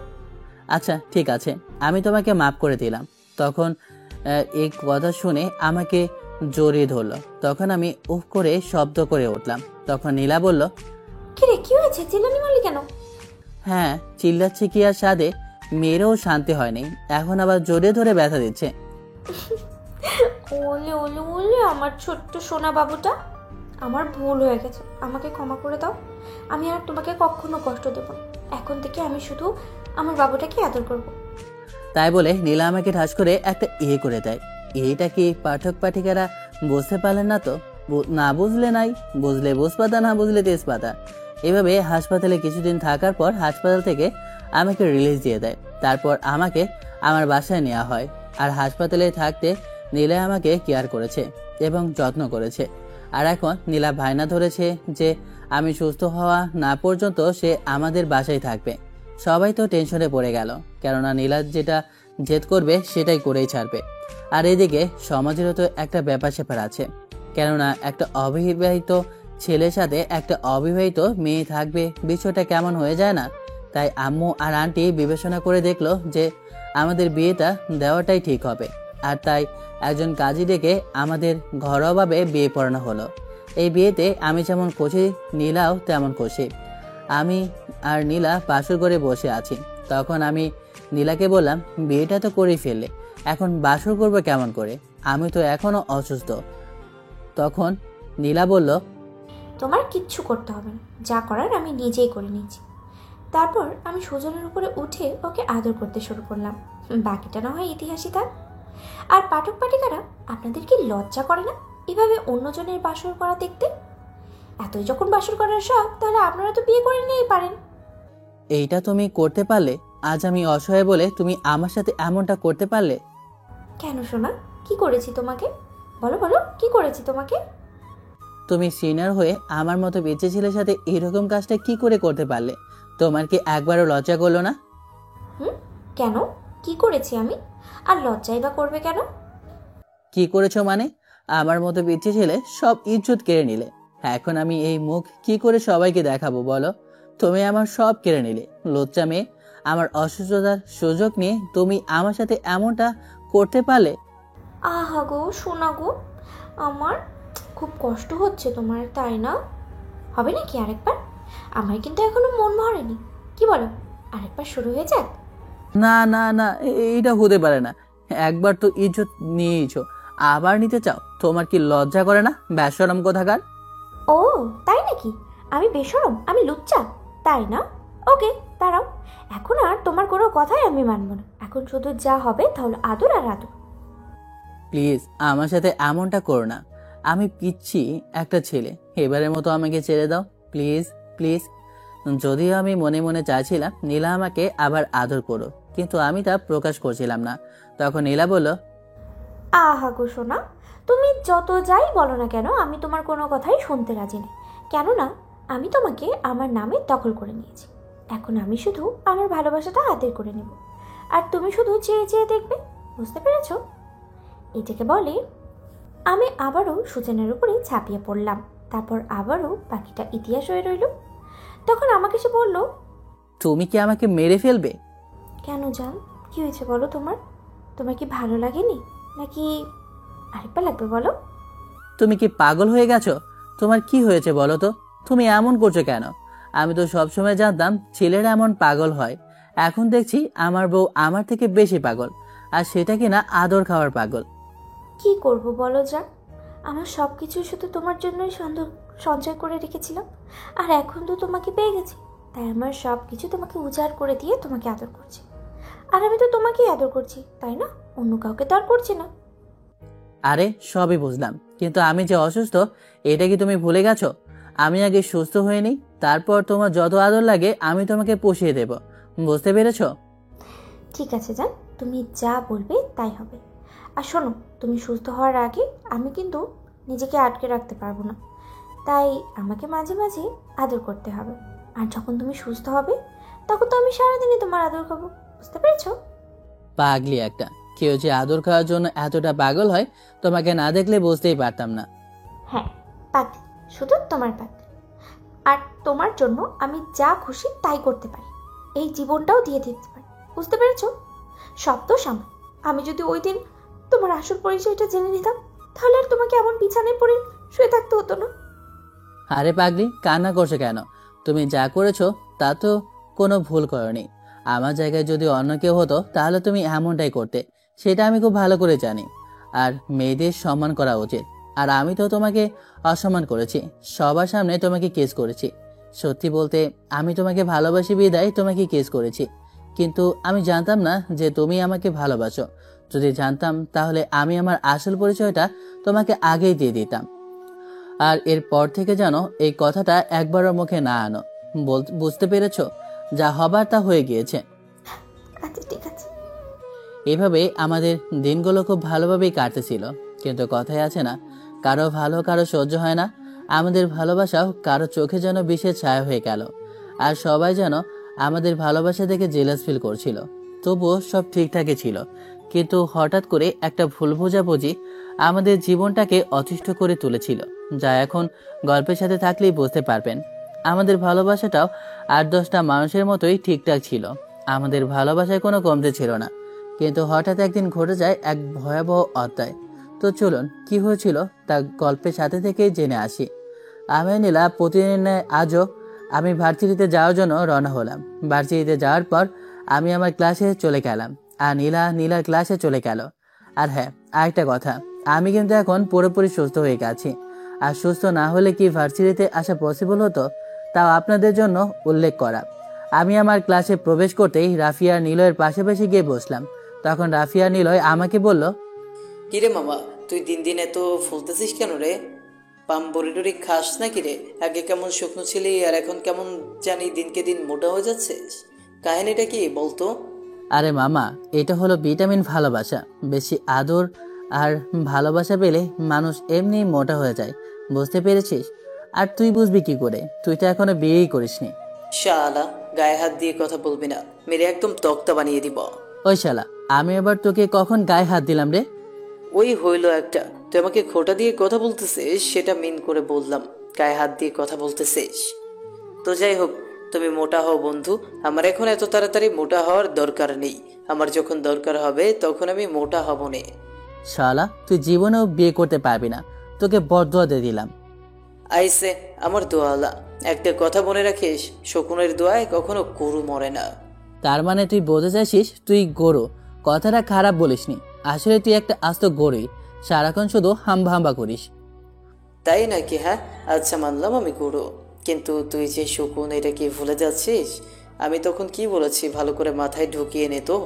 আচ্ছা ঠিক আছে, আমি তোমাকে মাফ করে দিলাম। তখন এই কথা শুনে আমাকে জড়িয়ে ধরলো। তখন আমি উফ করে শব্দ করে উঠলাম। তখন নীলা বলল, কিরে, কি হয়েছে? চিল্লানি মারলি কেন? হ্যাঁ, চিল্লাচ্ছি কি আর সাদে মেয়েরও শান্তি হয়নি, এখন আবার জড়িয়ে ধরে ব্যথা দিচ্ছে। ওলে ওলে ওলে আমার ছোট্ট সোনা বাবুটা, আমার ভুল হয়ে গেছে, আমাকে ক্ষমা করে দাও। আমি আর তোমাকে কখনো কষ্ট দেব না। এখন থেকে আমি শুধু আমার বাবুটাকে আদর করব। তাই বলে নীলা আমাকে ঠাস করে একটা করে দেয়। এইটা কি পাঠক পাঠিকারা বুঝতে পারলেন না? তো না বুঝলে নাই, বুঝলে বুঝপাতা, না বুঝলে তেজপাতা। এভাবে হাসপাতালে কিছুদিন থাকার পর হাসপাতাল থেকে আমাকে রিলিজ দিয়ে দেয়। তারপর আমাকে আমার বাসায় নেওয়া হয়। আর হাসপাতালে থাকতে নীলা আমাকে কেয়ার করেছে এবং যত্ন করেছে। আর এখন নীলা ভাইনা ধরেছে যে আমি সুস্থ হওয়া না পর্যন্ত সে আমাদের বাসায় থাকবে। সবাই তো টেনশনে পড়ে গেল, কেননা নীলা যেটা জেদ করবে সেটাই করেই ছাড়বে। আর এদিকে সমাজেরও তো একটা ব্যাপার স্যাপার আছে, কেননা একটা অবিবাহিত ছেলের সাথে একটা অবিবাহিত মেয়ে থাকবে, বিষয়টা কেমন হয়ে যায় না? তাই আম্মু আর আন্টি বিবেচনা করে দেখলো যে আমাদের বিয়েটা দেওয়াটাই ঠিক হবে। আর তাই একজন কাজী ডেকে আমাদের ঘরোয়াভাবে বিয়ে পড়ানো হলো। এই বিয়েতে আমি যেমন খুশি, নীলাও তেমন খুশি। আমি আর নীলা বাসর করে বসে আছি। তখন আমি নীলাকে বললাম, বিয়েটা তো করেই ফেললে, এখন বাসর করবো কেমন করে? আমি তো এখনো অসুস্থ। তখন নীলা বলল, তোমার কিচ্ছু করতে হবে না, যা করার আমি নিজেই করে নিয়েছি। তারপর আমি সুজনের উপরে উঠে ওকে আদর করতে শুরু করলাম। বাকিটা না হয় ইতিহাসই থাক। আর পাঠক পাঠিকারা, আপনাদের কি লজ্জা করে না এভাবে অন্যজনের বাসর করা দেখতে? এতই যখন বাসর করার শখ, তাহলে আপনারা তো বিয়ে করে নিয়েই পারেন। এইটা তুমি করতে পারলে? আজ আমি অসহায় বলে তুমি আমার সাথে এমনটা করতে পারলে? কেন সোনা, কি করেছি তোমাকে? বলো বলো, কি করেছি তোমাকে? তুমি সিনিয়র হয়ে আমার মতো বেঁচে ছেলের সাথে এরকম কাজটা কি করে করতে পারলে? তোমার কি একবারও লজ্জা করলো না? কেন, কি করেছি আমি? আর লজ্জাই বা করবে কেন? কি করেছো মানে? আমার মতো বেঁচে ছেলে সব ইজ্জত কেড়ে নিলে। এখন আমি এই মুখ কি করে সবাইকে দেখাবো বলো? তুমি আমার সব কেড়ে নিলে। লজ্জা মেয়ে, আমার অসুস্থতার সুযোগ নিয়ে তুমি আমার সাথে এমনটা করতে পারলে? আহা গো সোনা গো, আমার খুব কষ্ট হচ্ছে তোমার, তাই না? হবে নাকি আরেকবার? আমার কিন্তু এখনো মন ভরেনি। কি বলো, আরেকবার শুরু হয়ে যাক? না না না, এইটা হতে পারে না। একবার তো ইজ্জত নিয়েইছো, আবার নিতে চাও? তোমার কি লজ্জা করে না, বেশরম কোথাকার? ও তাই নাকি? আমি বেশরম, আমি লুচ্চা, তাই না? ওকে, দাঁড়াও, এখন আর তোমার কোনো কথাই আমি মানব না। এখন শুধু যা হবে তাহলে আদর আর আদর। প্লিজ আমার সাথে এমনটা করো না। আমি পিচ্ছি একটা ছেলে, এবারের মতো আমাকে ছেড়ে দাও প্লিজ প্লিজ। যদিও আমি মনে মনে চাইছিলাম নীলা আমাকে আবার আদর করো, কিন্তু আমি তা প্রকাশ করছিলাম না। তখন নীলা বলল, আহা গো সোনা, তুমি যত যাই বলো না কেন, আমি তোমার কোনো কথাই শুনতে রাজি নেই। কেননা আমি তোমাকে আমার নামে দখল করে নিয়েছি। এখন আমি শুধু আমার ভালোবাসাটা আদর করে নেব, আর তুমি শুধু চেয়ে চেয়ে দেখবে। বুঝতে পেরেছো? এটাকে বলে আমি আবারও সুজনের উপরে ঝাঁপিয়ে পড়লাম। তারপর আবারও পাখিটা ইতিহাস হয়ে রইল। তখন আমাকে সে বলল, তুমি কি আমাকে মেরে ফেলবে? কেন জান, কি হয়েছে বলো? তোমার কি ভালো লাগেনি নাকি আরেকবার লাগবে বলো? তুমি কি পাগল হয়ে গেছো? তোমার কি হয়েছে বলো তো? তুমি এমন করছো কেন? আমি তো সবসময় জানতাম ছেলেরা এমন পাগল হয়। এখন দেখছি আমার বউ আমার থেকে বেশি পাগল, আর সেটা কিনা আদর খাওয়ার পাগল। কি করব বলো জান, আমার সব কিছু শুধু তোমার জন্যই সঞ্চয় করে রেখেছিলাম, আর এখন তো তোমাকে পেয়ে গেছি, তাই আমার সব কিছু তোমাকে উজাড় করে দিয়ে তোমাকে আদর করছি। আর আমি তো তোমাকেই আদর করছি, তাই না? অন্য কাউকে তো আর করছি না। আরে সবই বুঝলাম, কিন্তু আমি যে অসুস্থ এটা কি তুমি ভুলে গেছো? আমি আগে সুস্থ হয়ে নিই, তারপর তোমার যত আদর লাগে আমি তোমাকে পুষিয়ে দেব। বুঝতে পেরেছো? ঠিক আছে জান, তুমি যা বলবে তাই হবে। আর শোনো, তুমি সুস্থ হওয়ার আগে আমি কিন্তু নিজেকে আটকে রাখতে পারবো না, তাই আমাকে মাঝে মাঝে আদর করতে হবে। আর যখন তুমি সুস্থ হবে তখন তো আমি সারাদিনই তোমার আদর খাবো। বুঝতে পেরেছো? পাগলি একটা। কেউ যে আদর খাওয়ার জন্য এতটা পাগল হয় তোমাকে না দেখলে বুঝতেই পারতাম না। হ্যাঁ, পাগলি, শুধু তোমার পাগলি। আর তোমার জন্য আমি যা খুশি তাই করতে পারি, এই জীবনটাও দিয়ে দিতে পারি। বুঝতে পেরেছো? সব তো সামনে। আমি যদি ওই দিন তোমার আসল পরিচয়টা জেনে নিতাম, তাহলে আর তোমাকে এমন বিছানায় পড়ে শুয়ে থাকতে হতো না। আরে পাগলি, কান্না করছো কেন? তুমি যা করেছো তা তো কোনো ভুল করনি। আমার জায়গায় যদি অন্য কেউ হতো তাহলে তুমি এমনটাই করতে, সেটা আমি খুব ভালো করে জানি। আর মেয়েদের সম্মান করা উচিত। আর আমি তো তোমাকে অসম্মান করেছি, সবার সামনে তোমাকে কেস করেছি। সত্যি বলতে আমি তোমাকে ভালোবাসি বিদায় তোমাকে কেস করেছি, কিন্তু আমি জানতাম না যে তুমি আমাকে ভালোবাসো। যদি জানতাম তাহলে আমি আমার আসল পরিচয়টা তোমাকে আগেই দিয়ে দিতাম। আর এরপর থেকে যেন এই কথাটা একবারও মুখে না আনো। বুঝতে পেরেছো? যা হবার তা হয়ে গিয়েছে। আচ্ছা ঠিক আছে। এভাবে আমাদের দিনগুলো খুব ভালোভাবেই কাটতেছিল, কিন্তু কথাই আছে না, কারো ভালো কারো সহ্য হয় না। আমাদের ভালোবাসাও কারো চোখে যেন বিষের ছায়া হয়ে গেল, আর সবাই যেন আমাদের ভালোবাসা দেখে জেলাস ফিল করছিল। তবুও সব ঠিকঠাকই ছিল, কিন্তু হঠাৎ করে একটা ভুল বোঝাবুঝি আমাদের জীবনটাকে অতিষ্ঠ করে তুলেছিল, যা এখন গল্পের সাথে থাকলেই বুঝতে পারবেন। আমাদের ভালোবাসাটাও 8-10টা মানুষের মতোই ঠিকঠাক ছিল, আমাদের ভালোবাসায় কোনো কমতে ছিল না। কিন্তু হঠাৎ একদিন ঘটে যায় এক ভয়াবহ অধ্যায়। তো চলুন, কি হয়েছিল তা গল্পের সাথে থেকেই জেনে আসি। আমি নীলা প্রতিদিন আজও আমি ভার্সিটিতে যাওয়ার জন্য রওনা হলাম। ভার্সিটিতে যাওয়ার পর আমি আমার ক্লাসে চলে গেলাম, আর নীলার ক্লাসে চলে গেল। আর হ্যাঁ, আরেকটা কথা, আমি কিন্তু এখন পুরোপুরি সুস্থ হয়ে গেছি। আর সুস্থ না হলে কি ভার্সিটিতে আসা পসিবল হতো, তাও আপনাদের জন্য উল্লেখ করা। আমি আমার ক্লাসে প্রবেশ করতেই রাফিয়া নিলয়ের পাশাপাশি গিয়ে বসলাম। তখন রাফিয়া নিলয় আমাকে বলল, কিরে মামা, তুই দিন দিন এত ফুলতেছিস কেন রে? পাম বড়ি টড়ি খাস নাকি রে? আগে কেমন শুকনো ছিলি আর এখন কেমন জানি দিনকে দিন মোটা হয়ে যাচ্ছিস। কাহিনীটা কি বলতো? আরে মামা, এটা হলো ভিটামিন ভালোবাসা। বেশি আদর আর ভালোবাসা পেলে মানুষ এমনি মোটা হয়ে যায়, বুঝতে পেরেছিস? আর তুই বুঝবি কি করে? তুই তো এখনো বিয়েই করিসনি। শালা, গায়ে হাত দিয়ে কথা বলবি না, মেরে একদম তক্তা বানিয়ে দিব। ওই শালা, আমি এবার তোকে কখন গায়ে হাত দিলাম রে? ওই হইল একটা, তুই আমাকে খোটা দিয়ে কথা বলতেছিস সেটা মিন করে বললাম, গায়ে হাত দিয়ে কথা বলতেছিস। তো যাই হোক, তুমি মোটা হও বন্ধু, আমার এখন এত তাড়াতাড়ি মোটা হওয়ার দরকার নেই। আমার যখন দরকার হবে তখন আমি মোটা হব নে। শালা, তুই জীবনেও বিয়ে করতে পারবি না, তোকে বরদোয়া দিয়ে দিলাম। আইসে আমার দোয়ালা, একটা কথা মনে রাখিস, শকুনের দোয়ায় কখনো গরু মরে না। তার মানে তুই বলতে চাইছিস তুই গরু? কথাটা খারাপ বলিসনি, আসলে তুই একটা আস্ত গরুই, সারাক্ষণ শুধু হাম্বা হাম্বা করিস। তাই নাকি? হ্যাঁ আচ্ছা, মানলাম আমি গরু, কিন্তু তুই যে শকুন এটা কি ভুলে যাচ্ছিস? আমি তখন কি বলেছি ভালো করে মাথায় ঢুকিয়ে নে তো।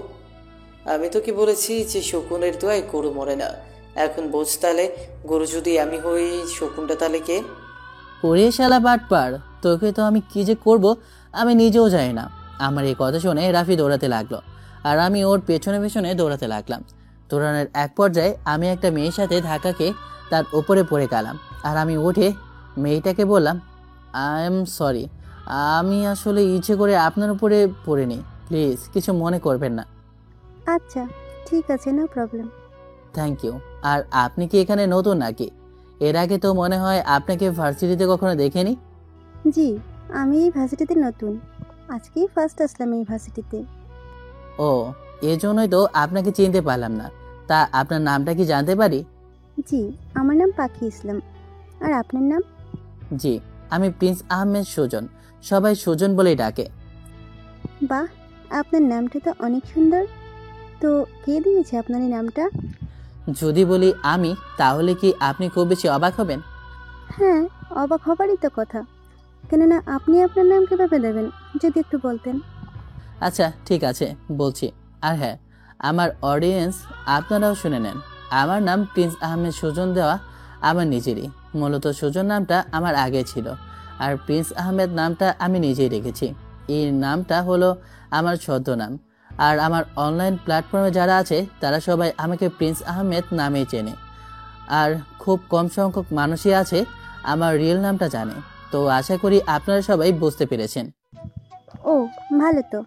আমি তো কি বলেছি যে শকুনের দোয়ায় গরু মরে না। এখন বোঝ তাহলে, গরু যদি আমি হই, শকুনটা তাহলে কে? ওরে শালা বাটপার, তোকে তো আমি কি যে করব আমি নিজেও জানি না। আমার এই কথা শুনে রাফি দৌড়াতে লাগলো, আর আমি ওর পেছনে পেছনে দৌড়াতে লাগলাম। দৌড়ানোর এক পর্যায়ে আমি একটা মেয়ের সাথে ধাক্কা খেয়ে তার উপরে পড়ে গেলাম। আর আমি উঠে মেয়েটাকে বললাম, আই এম সরি, আমি আসলে ইচ্ছে করে আপনার উপরে পড়িনি, প্লিজ কিছু মনে করবেন না। আচ্ছা ঠিক আছে, নো প্রবলেম। Thank you. আর আপনি কি এখানে নতুন নাকি? এর আগে তো মনে হয় আপনাকে ভার্সিটিতে কখনো দেখিনি। জি, আমি এই ভার্সিটিতে নতুন, আজকেই ফার্স্ট আসলাম এই ভার্সিটিতে। ও, এজন্যই তো আপনাকে চিনতে পারলাম না। তা আপনার নামটা কি জানতে পারি? জি, আমার নাম পাখি ইসলাম। আর আপনার নাম? জি, আমি প্রিন্স আহমেদ সুজন, সবাই সুজন বলেই ডাকে। বাহ, আপনার নামটা তো অনেক সুন্দর। তো কে দিয়েছে আপনার এই নামটা? যদি বলি আমি, তাহলে কি আপনি খুব বেশি অবাক হবেন? হ্যাঁ, অবাক হবারই তো কথা। কেননা আপনি আপনার নাম কিভাবে দেবেন, যদি একটু বলতেন। আচ্ছা ঠিক আছে, বলছি। আর হ্যাঁ, আমার অডিয়েন্স আপনারাও শুনে নেন। আমার নাম প্রিন্স আহমেদ সুজন দেওয়া আমার নিজেরই। মূলত সুজন নামটা আমার আগে ছিল, আর প্রিন্স আহমেদ নামটা আমি নিজেই রেখেছি। এই নামটা হলো আমার ছদ্মনাম। আর আমার অনলাইন প্ল্যাটফর্মে যারা আছে তারা সবাই আমাকে প্রিন্স আহমেদ নামেই চেনে। আর খুব কম সংখ্যক মানুষই আছে আমার রিয়েল নামটা জানে। তো আশা করি আপনারা সবাই বুঝতে পেরেছেন। ও, ভালো তো।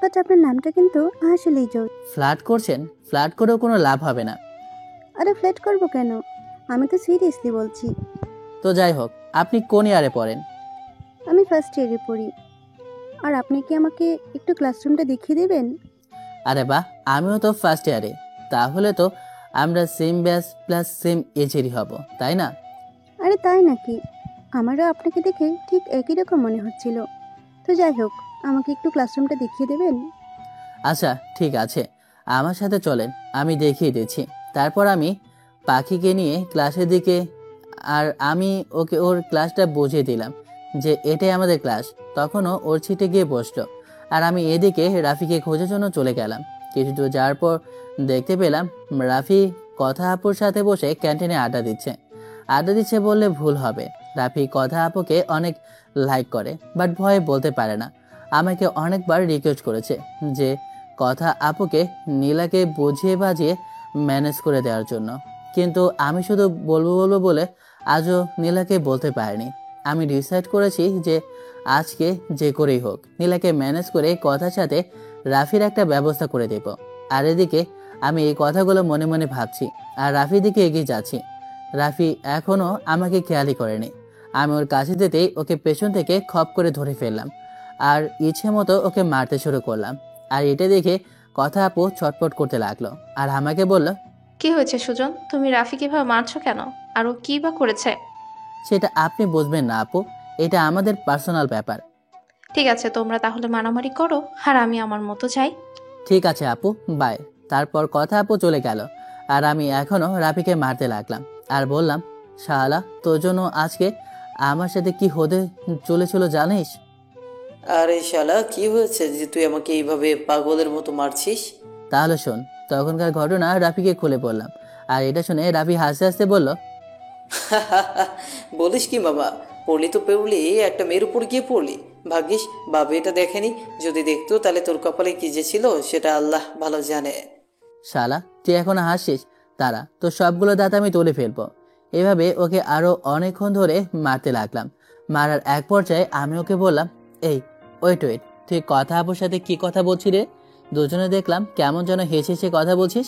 বাট আপনার নামটা কিন্তু আসলেই জোর। ফ্লার্ট করছেন? ফ্লার্ট করেও কোনো লাভ হবে না। আরে ফ্ল্যাট করবো কেন, আমি তো সিরিয়াসলি বলছি। তো যাই হোক, আপনি কোন ইয়ারে পড়েন? আমি ফার্স্ট ইয়ারে পড়ি। আর আপনি কি আমাকে একটু ক্লাসরুমটা দেখিয়ে দেবেন? আরে বাহ, আমিও তো ফার্স্ট ইয়ারে। তাহলে তো আমরা সেম ব্যাচ প্লাস সেম এজেরই হব, তাই না? আরে তাই নাকি? আমারও আপনাকে দেখে ঠিক একই রকম মনে হচ্ছিল। তো যাই হোক, আমাকে একটু ক্লাসরুমটা দেখিয়ে দেবেন? আচ্ছা ঠিক আছে, আমার সাথে চলেন, আমি দেখিয়ে দিচ্ছি। তারপর আমি পাখিকে নিয়ে ক্লাসের দিকে, আর আমি ওকে ওর ক্লাসটা বুঝিয়ে দিলাম যে এটাই আমাদের ক্লাস। তখনও ওর সিটে গিয়ে বসলো, আর আমি এদিকে রাফিকে খোঁজার জন্য চলে গেলাম। কিছু দূর যাওয়ার পর দেখতে পেলাম রাফি কথা আপুর সাথে বসে ক্যান্টিনে আড্ডা দিচ্ছে বললে ভুল হবে। রাফি কথা আপুকে অনেক লাইক করে, বাট ভয়ে বলতে পারে না। আমাকে অনেকবার রিকোয়েস্ট করেছে যে কথা আপুকে নীলাকে বুঝিয়ে বাজিয়ে ম্যানেজ করে দেওয়ার জন্য, কিন্তু আমি শুধু বলবো বলে আজও নীলাকে বলতে পারিনি। আমি ডিসাইড করেছি যে আজকে যে করেই হোক নীলাকে ম্যানেজ করে কথার সাথে রাফির একটা ব্যবস্থা করে দেব। আর এদিকে আমি এই কথাগুলো মনে মনে ভাবছি আর রাফির দিকে এগিয়ে যাচ্ছি। রাফি এখনও আমাকে খেয়ালই করেনি। আমি ওর কাছে যেতেই ওকে পেছন থেকে খপ করে ধরে ফেললাম আর ইচ্ছে মতো ওকে মারতে শুরু করলাম। আর এটা দেখে কথা আপু ছটপট করতে লাগলো আর আমাকে বলল, কি হয়েছে সুজন? তুমি রাফি কিভাবে মারছো কেন? আর ও কি বা করেছে? সেটা আপনি বুঝবেন না আপু, এটা আমাদের পার্সোনাল ব্যাপার। ঠিক আছে, তোমরা তাহলে মারামারি করো, আর আমি আমার মতো যাই। ঠিক আছে আপু, বাই। তারপর কথা আপু চলে গেল আর আমি এখনো রাফিকে মারতে লাগলাম আর বললাম, শালা তোর জন্য আজকে আমার সাথে কি হতে চলেছিল জানিস? আরে শালা, কি হয়েছে যে তুই আমাকে এইভাবে পাগলের মতো মারছিস? তাহলে শোন, তখনকার ঘটনা রাফিকে খুলে বললাম। আর এটা শুনে রাফি হাসতে হাসতে বলল, বলিস কি বাবা, পড়লি তো পড়লি, একটা মেয়ের উপর গিয়ে পড়লি। ভাগ্যিস বাবা এটা দেখেনি, যদি দেখতো তাহলে তোর কপালে কি যে ছিল সেটা আল্লাহ ভালো জানে। শালা তুই এখন হাসছিস, তারা তো সবগুলো দাঁত আমি তুলে ফেলবো। এভাবে ওকে আরো অনেকক্ষণ ধরে মারতে লাগলাম। মারার এক পর্যায়ে আমি ওকে বললাম, এই ওয়েট, তুই কথা আপুর সাথে কি কথা বলছিস রে? দুজনে দেখলাম কেমন যেন হেসে হেসে কথা বলছিস।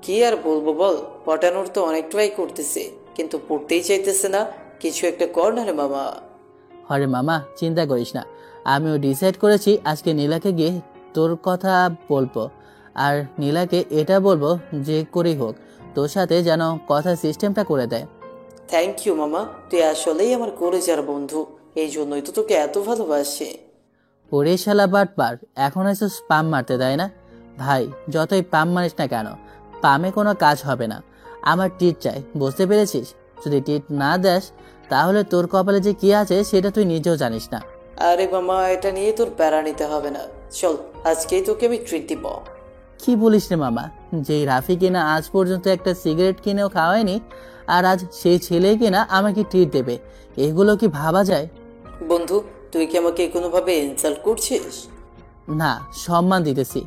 কি আর বলবো বল, পটানোর তো অনেক ট্রাই করতেছে, কিন্তু পড়তেই চাইতেছে না। কিছু একটা কর না রে মামা। হরে মামা, চিন্তা করিস না, আমিও ডিসাইড করেছি আজকে নীলাকে গিয়ে তোর কথা বলবো। আর নীলাকে এটা বলবো যে করেই হোক তোর সাথে যেন কথা সিস্টেমটা করে দেয়। থ্যাংক ইউ মামা, তুই আসলেই আমার কলেজার বন্ধু, এই জন্যই তো তোকে এত ভালোবাসি। ওরে শালা বাটপার, এখন এসে পাম মারতে দেয় না? ভাই যতই পাম মারিস না কেন, পামে কোনো কাজ হবে না। আমার টিট চাই, বুঝতে পেরেছিস? যদি টিট না দেস তাহলে তোর কপালে যে কি আছে সেটা তুই নিজেও জানিস না। আরে মামা, এটা নিয়ে তোর প্যারা নিতে হবে না, চল আজকেই তোকে আমি ট্রিট দিব। কি বলিস রে মামা, যেই রাফি কিনা আজ পর্যন্ত একটা সিগারেট কিনেও খাওয়ায়নি, আর আজ সেই ছেলে কিনা আমাকে ট্রিট দেবে, এগুলো কি ভাবা যায়? বন্ধু, তুই কি আমাকে কোনোভাবে ইনসাল্ট করছিস? না, সম্মান দিতেছি।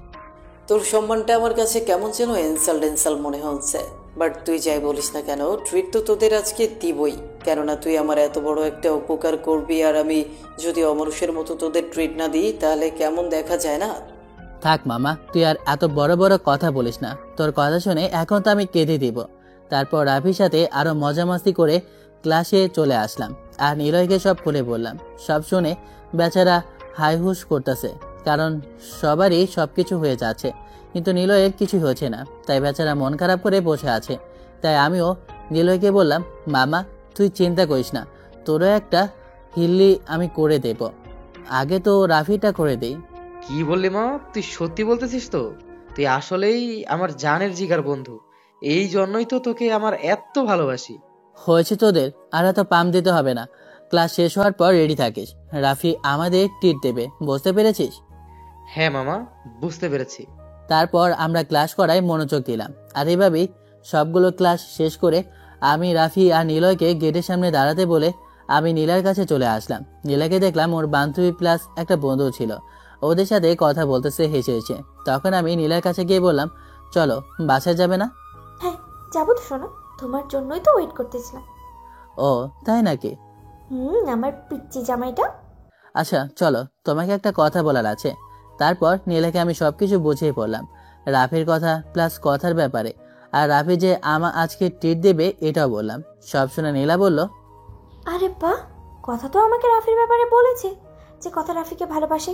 তোর সম্মানটা আমার কাছে কেমন যেন ইনসাল্ট মনে হচ্ছে। বাট তুই যাই বলিস না কেন, ট্রিট তো তোদের আজকে দিবই, কেননা তুই আমার এত বড় একটা উপকার করবি, আর আমি যদি অমানুষের মতো তোদের ট্রিট না দিই তাহলে কেমন দেখা যায় না? থাক মামা, তুই আর এত বড় বড় কথা বলিস না। তোর কথা শুনে এখন তো আমি কেঁদে দিব। তারপর রাফির সাথে আরো মজা মাস্তি করে ক্লাসে চলে আসলাম আর নিলয়কে সব খুলে বললাম। সব শুনে বেচারা হাইহুস করতেছে, কারণ সবারই সবকিছু হয়ে যাচ্ছে, কিন্তু নিলয়ের কিছু হচ্ছে না। তাই বেচারা মন খারাপ করে বসে আছে। তাই আমিও নিলয়কে বললাম, মামা তুই চিন্তা করিস না, তোরও একটা হিল্লি আমি করে দেব। আগে তো রাফিটা করে দেই। কি বললি মা? তুই সত্যি বলতেছিস তো? তুই আসলেই আমার জানের জিগার বন্ধু, এই জন্যই তো তোকে আমার এত ভালোবাসি। হয়েছে তোদের, আর এত পাম দিতে হবে না। ক্লাস শেষ হওয়ার পর রেডি থাকিস, রাফি আমাদের ট্রিট দেবে, বুঝতে পেরেছিস? হ্যাঁ মামা, বুঝতে পেরেছি। তারপর আমরা ক্লাস করায় মনোযোগ দিলাম। আর এভাবেই সবগুলো ক্লাস শেষ করে আমি রাফি আর নিলয়কে গেটের সামনে দাঁড়াতে বলে আমি নীলার কাছে চলে আসলাম। নীলাকে দেখলাম ওর বান্ধবী প্লাস একটা বন্ধু ছিল, ওদের সাথে কথা বলতেছে হেসে হেসে। তখন আমি নীলার কাছে গিয়ে বললাম, চলো বাসায় যাবে না? হ্যাঁ যাবো তো শোনো, তোমার জন্যই তো ওয়েট করতেছিলাম। ও তাই নাকি? আমার পিচ্চি জামাইটা। আচ্ছা চলো, তোমাকে একটা কথা বলার আছে। তারপর নীলাকে আমি সবকিছু বুঝিয়ে পড়লাম, রাফির কথা প্লাস কথার ব্যাপারে, আর রাফি যে আজকে ট্রিট দেবে এটাও বললাম। সব শুনে নীলা বলল, আরে বাহ, কথা তো আমাকে রাফির ব্যাপারে বলেছে যে কথা রাফিকে ভালোবাসে।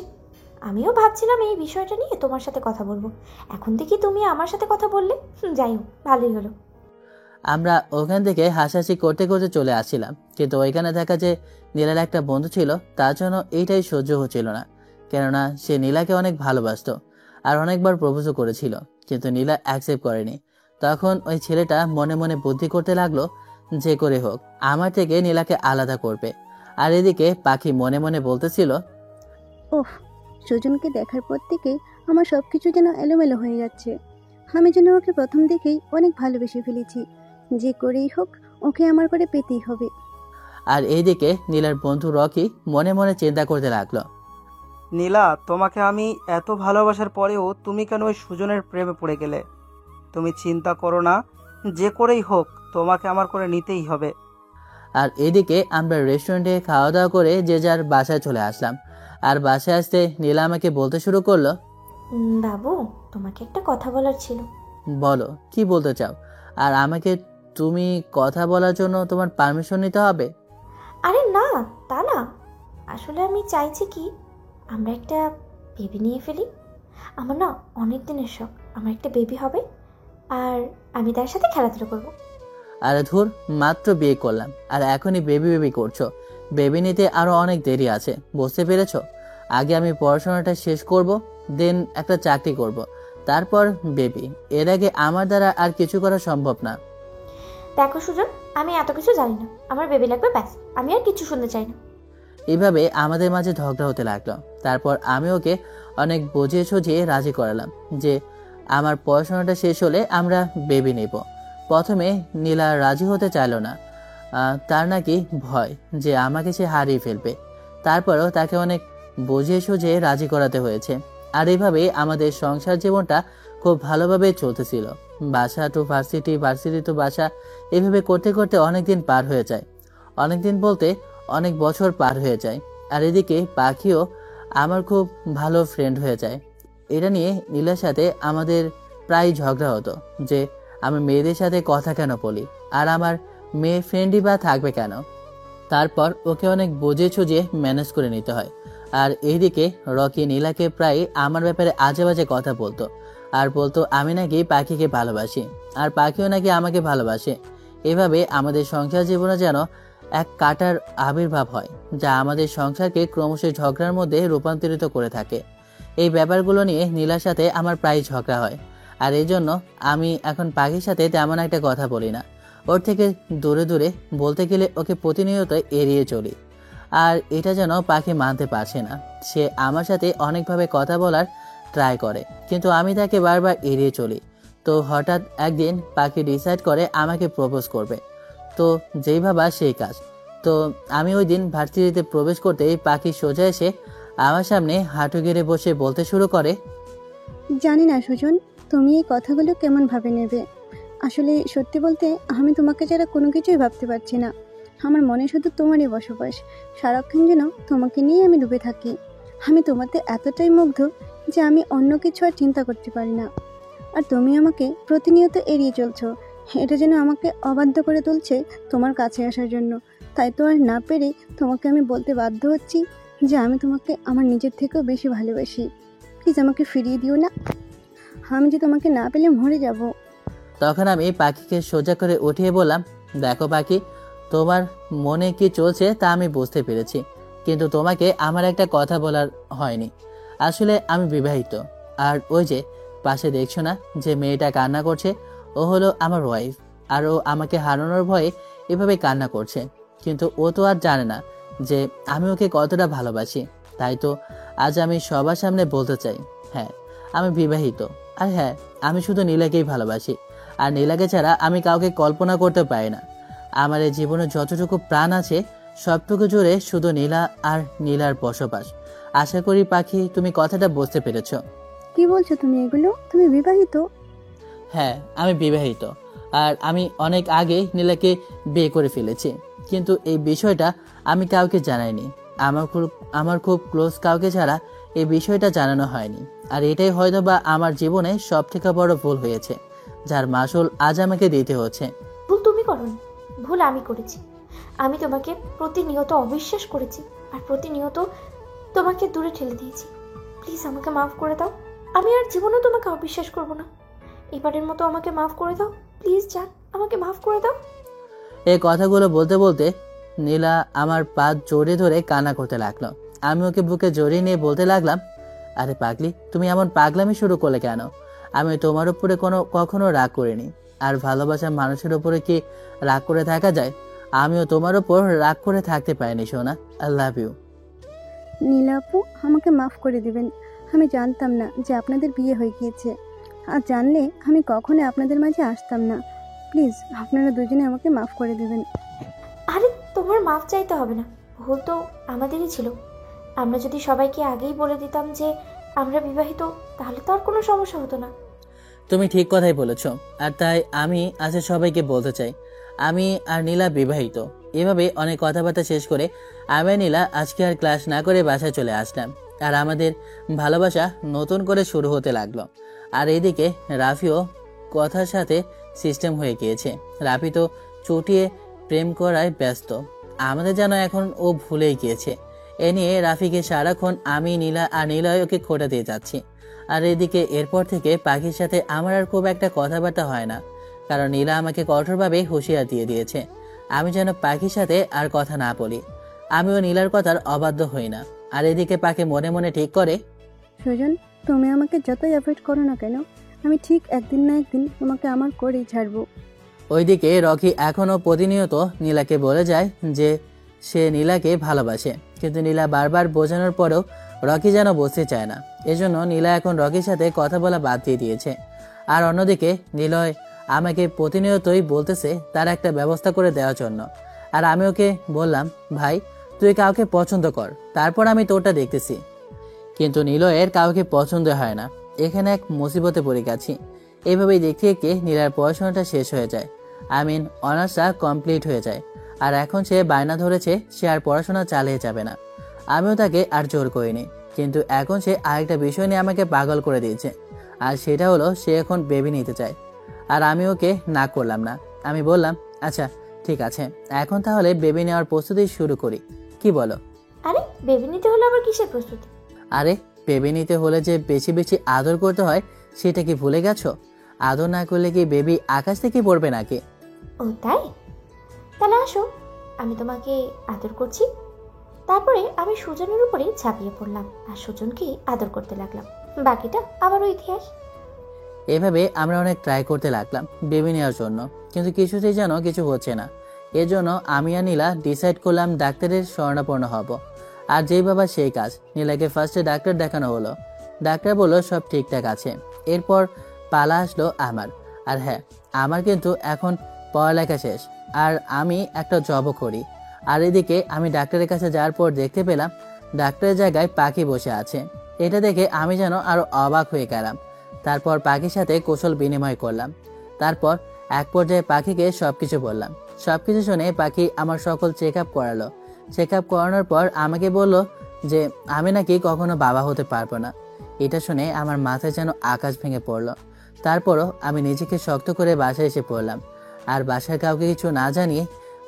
আমিও ভাবছিলাম এই বিষয়টা নিয়ে তোমার সাথে কথা বলবো, এখন দেখি তুমি আমার সাথে কথা বললে। যাই হোক, ভালোই হলো। আমরা ওখান থেকে হাসাহাসি করতে করতে চলে আসছিলাম, কিন্তু ওইখানে থাকা যে নীলার একটা বন্ধু ছিল তার জন্য এইটাই সহ্য হচ্ছিল না। কেননা সে নীলাকে অনেক ভালোবাসতো আর অনেকবার প্রপোজও করেছিল, কিন্তু নীলা অ্যাকসেপ্ট করেনি। তখন ওই ছেলেটা মনে মনে বুদ্ধি করতে লাগলো যে করে হোক আমার থেকে নীলাকে আলাদা করবে। আর এদিকে পাখি মনে মনে বলতেছিল, ওহ, সুজনকে দেখার পর থেকে আমার সব কিছু যেন এলোমেলো হয়ে যাচ্ছে। আমি যেন ওকে প্রথম দেখেই অনেক ভালোবেসে ফেলেছি। যে করেই হোক ওকে আমার করে পেতেই হবে। আর এইদিকে নীলার বন্ধু রকি মনে মনে চিন্তা করতে লাগলো, নীলা, তোমাকে আমি এত ভালোবাসার পরেও তুমি কেন ওই সুজনের প্রেমে পড়ে গেলে? তুমি চিন্তা করো না, যে করেই হোক তোমাকে আমার করে নিতেই হবে। আর এদিকে আমরা রেস্টুরেন্টে খাওয়া দাওয়া করে যে যার বাসায় চলে আসলাম। আর বাসায় আসতে নীলা আমাকে বলতে শুরু করলো, বাবু তোমাকে একটা কথা বলার ছিল। বলো, কি বলতে চাও? আর আমাকে তুমি কথা বলার জন্য তোমার পারমিশন নিতে হবে? আরে না, তা না, আসলে আমি চাইছি কি আমরা একটা বেবি নিয়ে ফেলি। আমার না অনেক দিনের শখ, আমার একটা বেবি হবে আর আমি তার সাথে খেলাধুলা করবো। আরে ধুর, মাত্র বিয়ে করলাম আর এখনই বেবি বেবি করছো? বেবি নিতে আরো অনেক দেরি আছে, বুঝতে পেরেছো? আগে আমি পড়াশোনাটা শেষ করব, দেন একটা চাকরি করব, তারপর বেবি। এর আগে আমার দ্বারা আর কিছু করা সম্ভব না। দেখো সুজন, আমি এত কিছু জানি না, আমার বেবি লাগবে ব্যাস, আমি আর কিছু শুনতে চাই না। এইভাবে আমাদের মাঝে ঝগড়া হতে লাগলো। তারপর আমি ওকে অনেক বুঝিয়ে সুঝিয়ে রাজি করালাম যে আমার পড়াশোনাটা শেষ হলে আমরা বেবি নেব। প্রথমে নীলা রাজি হতে চাইলো না, তার নাকি ভয় যে আমাকে সে হারিয়ে ফেলবে। তারপরেও তাকে অনেক বুঝিয়ে সুঝিয়ে রাজি করাতে হয়েছে। আর এইভাবে আমাদের সংসার জীবনটা খুব ভালোভাবে চলতেছিল। বাসা টু ভার্সিটি, ভার্সিটি টু বাসা, এভাবে করতে করতে অনেক দিন পার হয়ে যায়। অনেক দিন বলতে অনেক বছর পার হয়ে যায়। আর এদিকে পাখিও আমার খুব ভালো ফ্রেন্ড হয়ে যায়। এটা নিয়ে নীলার সাথে আমাদের প্রায় ঝগড়া হতো যে আমি মেয়েদের সাথে কথা কেন বলি, আর আমার মেয়ে ফ্রেন্ডই বা থাকবে কেন। তারপর ওকে অনেক বুঝে সুঝিয়ে ম্যানেজ করে নিতে হয়। আর এইদিকে রকি নীলাকে প্রায় আমার ব্যাপারে আজে বাজে কথা বলতো, আর বলতো আমি নাকি পাখিকে ভালোবাসি আর পাখিও নাকি আমাকে ভালোবাসে। এভাবে আমাদের সংসার জীবনে যেন এক কাটার আবির্ভাব হয়, যা আমাদের সংসারকে ক্রমশ ঝগড়ার মধ্যে রূপান্তরিত করে থাকে। এই ব্যাপারগুলো নিয়ে নীলার সাথে আমার প্রায় ঝগড়া হয়। আর এই জন্য আমি এখন পাখির সাথে তেমন একটা কথা বলি না, ওর থেকে দূরে দূরে, বলতে গেলে ওকে প্রতিনিয়ত এড়িয়ে চলি। আর এটা যেন পাখি মানতে পারছে না। সে আমার সাথে অনেকভাবে কথা বলার ট্রাই করে, কিন্তু আমি তাকে বারবার এড়িয়ে চলি। তো হঠাৎ একদিন পাখি ডিসাইড করে আমাকে প্রপোজ করবে। তো যেই ভাবা সেই কাজ। তো আমি ওই দিন ভার্সিটিতে প্রবেশ করতেই পাখি সোজা এসে আমার সামনে হাঁটু গেড়ে বসে বলতে শুরু করে, জানি না সুজন, তুমি এই কথাগুলো কেমন ভাবে নেবে। আসলে সত্যি বলতে আমি তোমাকে ছাড়া কোনো কিছুই ভাবতে পারছি না। আমার মনে শুধু তোমারই বসবাস। সারাক্ষণ যেন তোমাকে নিয়ে আমি ডুবে থাকি। আমি তোমাতে এতটাই মুগ্ধ, যে আমি অন্য কিছু আর চিন্তা করতে পারি না। আর তুমি আমাকে প্রতিনিয়ত এড়িয়ে চলছো, এটা যেন আমাকে অবাধ্য করে তুলছে তোমার কাছে আসার জন্য। তাই তো আর না পেরে তোমাকে আমি বলতে বাধ্য হচ্ছি যে আমি তোমাকে আমার নিজের থেকেও বেশি ভালোবাসি। প্লিজ আমাকে ফিরিয়ে দিও না, আমি যে তোমাকে না পেলে মরে যাব। তখন আমি পাখিকে সোজা করে উঠিয়ে বললাম, দেখো পাখি, তোমার মনে কি চলছে তা আমি বুঝতে পেরেছি, কিন্তু তোমাকে আমার একটা কথা বলার হয়নি। আসলে আমি বিবাহিত, আর ওই যে পাশে দেখছো না যে মেয়েটা কান্না করছে, ও হলো আমার ওয়াইফ। আর ও আমাকে হারানোর ভয়ে এভাবে কান্না করছে, কিন্তু ও তো আর জানে না যে আমি ওকে কতটা ভালোবাসি। তাই তো আজ আমি সবার সামনে বলতে চাই, হ্যাঁ আমি বিবাহিত। আর হ্যাঁ, আমি শুধু নীলাকেই ভালোবাসি, আর নীলাকে ছাড়া আমি কাউকে কল্পনা করতে পারি না। আমার এই জীবনে যতটুকু প্রাণ আছে সবটুকু জুড়ে শুধু নীলা আর নীলার বসবাস। আশা করি পাখি তুমি কথাটা বুঝতে পেরেছ। কি বলছো তুমি এগুলো? তুমি বিবাহিত? হ্যাঁ, আমি বিবাহিত, আর আমি অনেক আগে নীলাকে বিয়ে করে ফেলেছি। কিন্তু এই বিষয়টা আমি কাউকে জানাইনি। আমার খুব ক্লোজ কাউকে ছাড়া এই বিষয়টা জানানো হয়নি। আর এটাই হয়তো বা আমার জীবনে সব থেকে বড় ভুল হয়েছে, যার মাসুল আজ আমাকে দিতে হচ্ছে। ভুল তুমি করোনি, ভুল আমি করেছি। আমি তোমাকে প্রতিনিয়ত অবিশ্বাস করেছি আর প্রতিনিয়ত তোমাকে দূরে ঠেলে দিয়েছি। প্লিজ আমাকে মাফ করে দাও, আমি আর জীবনেও তোমাকে অবিশ্বাস করব না। এবারের মতো আমাকে মাফ করে দাও, প্লিজ জান, আমাকে মাফ করে দাও। এই কথাগুলো বলতে বলতে নীলা আমার পা জড়িয়ে ধরে কান্না করতে লাগলো। আমি ওকে বুকে জড়িয়ে নিয়ে বলতে লাগলাম, আরে পাগলি, তুমি এমন পাগলামি শুরু করলে কেন? আমি তোমার উপরে কখনো রাগ করিনি। আর ভালোবাসার মানুষের উপরে কি রাগ করে থাকা যায়? আমিও তোমার উপর রাগ করে থাকতে পারিনি সোনা। I love you. নীলা আপু, আমাকে মাফ করে দিবেন। আমি জানতাম না যে আপনাদের বিয়ে হয়ে গিয়েছে, আর জানলে আমি কখনো আপনাদের মাঝে আসতাম না। প্লিজ আপনারা দুজনে আমাকে মাফ করে দিবেন। আরে তোমার মাফ চাইতে হবে না, ভুল তো আমাদেরই ছিল। আমরা যদি সবাইকে আগেই বলে দিতাম যে আমরা বিবাহিত, তাহলে তো আর কোনো সমস্যা হতো না। তুমি ঠিক কথাই বলেছ, আর তাই আমি আজ সবাইকে বলতে চাই আমি আর নীলা বিবাহিত। এভাবে অনেক কথাবার্তা শেষ করে আমি আর নীলা আজকে আর ক্লাস না করে বাসায় চলে আসলাম। আর আমাদের ভালোবাসা নতুন করে শুরু হতে লাগলো। আর এদিকে রাফিও কথার সাথে সিস্টেম হয়ে গিয়েছে। রাফি তো চুটিয়ে প্রেম করায় ব্যস্ত, আমাদের যেন এখন ও ভুলেই গিয়েছে। এ নিয়ে রাফিকে সারাক্ষণ আমি, নীলা আর নীলয় ওকে খোঁটা দিয়ে যাচ্ছি। আর এদিকে এরপর থেকে পাখির সাথে আমার আর খুব একটা কথাবার্তা হয় না, কারণ নীলা আমাকে কঠোরভাবে হুঁশিয়ার দিয়ে দিয়েছে আমি যেন পাখির সাথে আর কথা না বলি। আমিও নীলার কথার অবাধ্য হই না। আর এদিকে পাখি মনে মনে ঠিক করে, সুজন, তুমি আমাকে যতই অ্যাভয়েড করো না কেন, আমি ঠিক একদিন না একদিন তোমাকে আমার করেই ছাড়বো। ওইদিকে রকি এখনও প্রতিনিয়ত নীলাকে বলে যায় যে সে নীলাকে ভালোবাসে, কিন্তু নীলা বারবার বোঝানোর পরেও রকি যেন বুঝতে চায় না। এজন্য নীলা এখন রকির সাথে কথা বলা বাদ দিয়ে দিয়েছে। আর অন্যদিকে নিলয় আমাকে প্রতিনিয়তই বলতেছে তার একটা ব্যবস্থা করে দেওয়ার জন্য। আর আমি ওকে বললাম, ভাই তুই কাউকে পছন্দ কর, তারপর আমি তোরটা দেখতেছি। কিন্তু নিলয়ের কাউকে পছন্দ হয় না। এখানে এক মুসিবতে পড়ে গেছি। এইভাবেই দেখতে দেখতে নীলার পড়াশোনাটা শেষ হয়ে যায়। অনার্সটা কমপ্লিট হয়ে যায়। আর এখন সে বায়না ধরেছে সে আর পড়াশোনা চালিয়ে যাবে না। আমিও তাকে আর জোর করিনি, কিন্তু এখন সে আরেকটা বিষয় নিয়ে আমাকে পাগল করে দিয়েছে। আর সেটা হলো সে এখন বেবি নিতে চায়। আর আমি ওকে না করলাম না। আমি বললাম, আচ্ছা ঠিক আছে, এখন তাহলে বেবি নেওয়ার প্রস্তুতি শুরু করি, কি বলো? আরে বেবি নিতে হলে আবার কিসের প্রস্তুতি? আরে বেবি নিতে হলে যে বেশি বেশি আদর করতে হয় সেটা কি ভুলে গেছো? আদর না করলে কি বেবি আকাশ থেকে পড়বে নাকি? ও তাই? তাহলে আসো, আমি তোমাকে আদর করছি। তারপরে আমি সুজনের উপরে ঝাঁপিয়ে পড়লাম আর সুজনকে আদর করতে লাগলাম। বাকিটা আবারও ইতিহাস। এভাবে আমরা অনেক ট্রাই করতে লাগলাম বেবি নেওয়ার জন্য, কিন্তু কিছুতেই যেন কিছু হচ্ছে না। এজন্য আমি আর নীলা ডিসাইড করলাম ডাক্তারের শরণাপন্ন হব। আর যেই বাবা সেই কাজ, নীলাকে ফার্স্টে ডাক্তার দেখানো হলো। ডাক্তার বলল সব ঠিকঠাক আছে। এরপর পালা আসলো আমার। আর হ্যাঁ, আমার কিন্তু এখন পড়ালেখা শেষ, আর আমি একটা জবও করি। আর এদিকে আমি ডাক্তারের কাছে যাওয়ার পর দেখতে পেলাম ডাক্তারের জায়গায় পাখি বসে আছে। এটা দেখে আমি যেন আরো অবাক হয়ে গেলাম। তারপর পাখির সাথে কৌশল বিনিময় করলাম। তারপর এক পর্যায়ে পাখিকে সবকিছু বললাম। সবকিছু শুনে পাখি আমার সকল চেক আপ করালো। চেক আপ করানোর পর আমাকে বলল যে আমি নাকি কখনো বাবা হতে পারবো না। এটা শুনে আমার মাথায় যেন আকাশ ভেঙে পড়ল। তারপরও আমি নিজেকে শক্ত করে বাসায় এসে পড়লাম, আর বাসায় কাউকে কিছু না জানিয়ে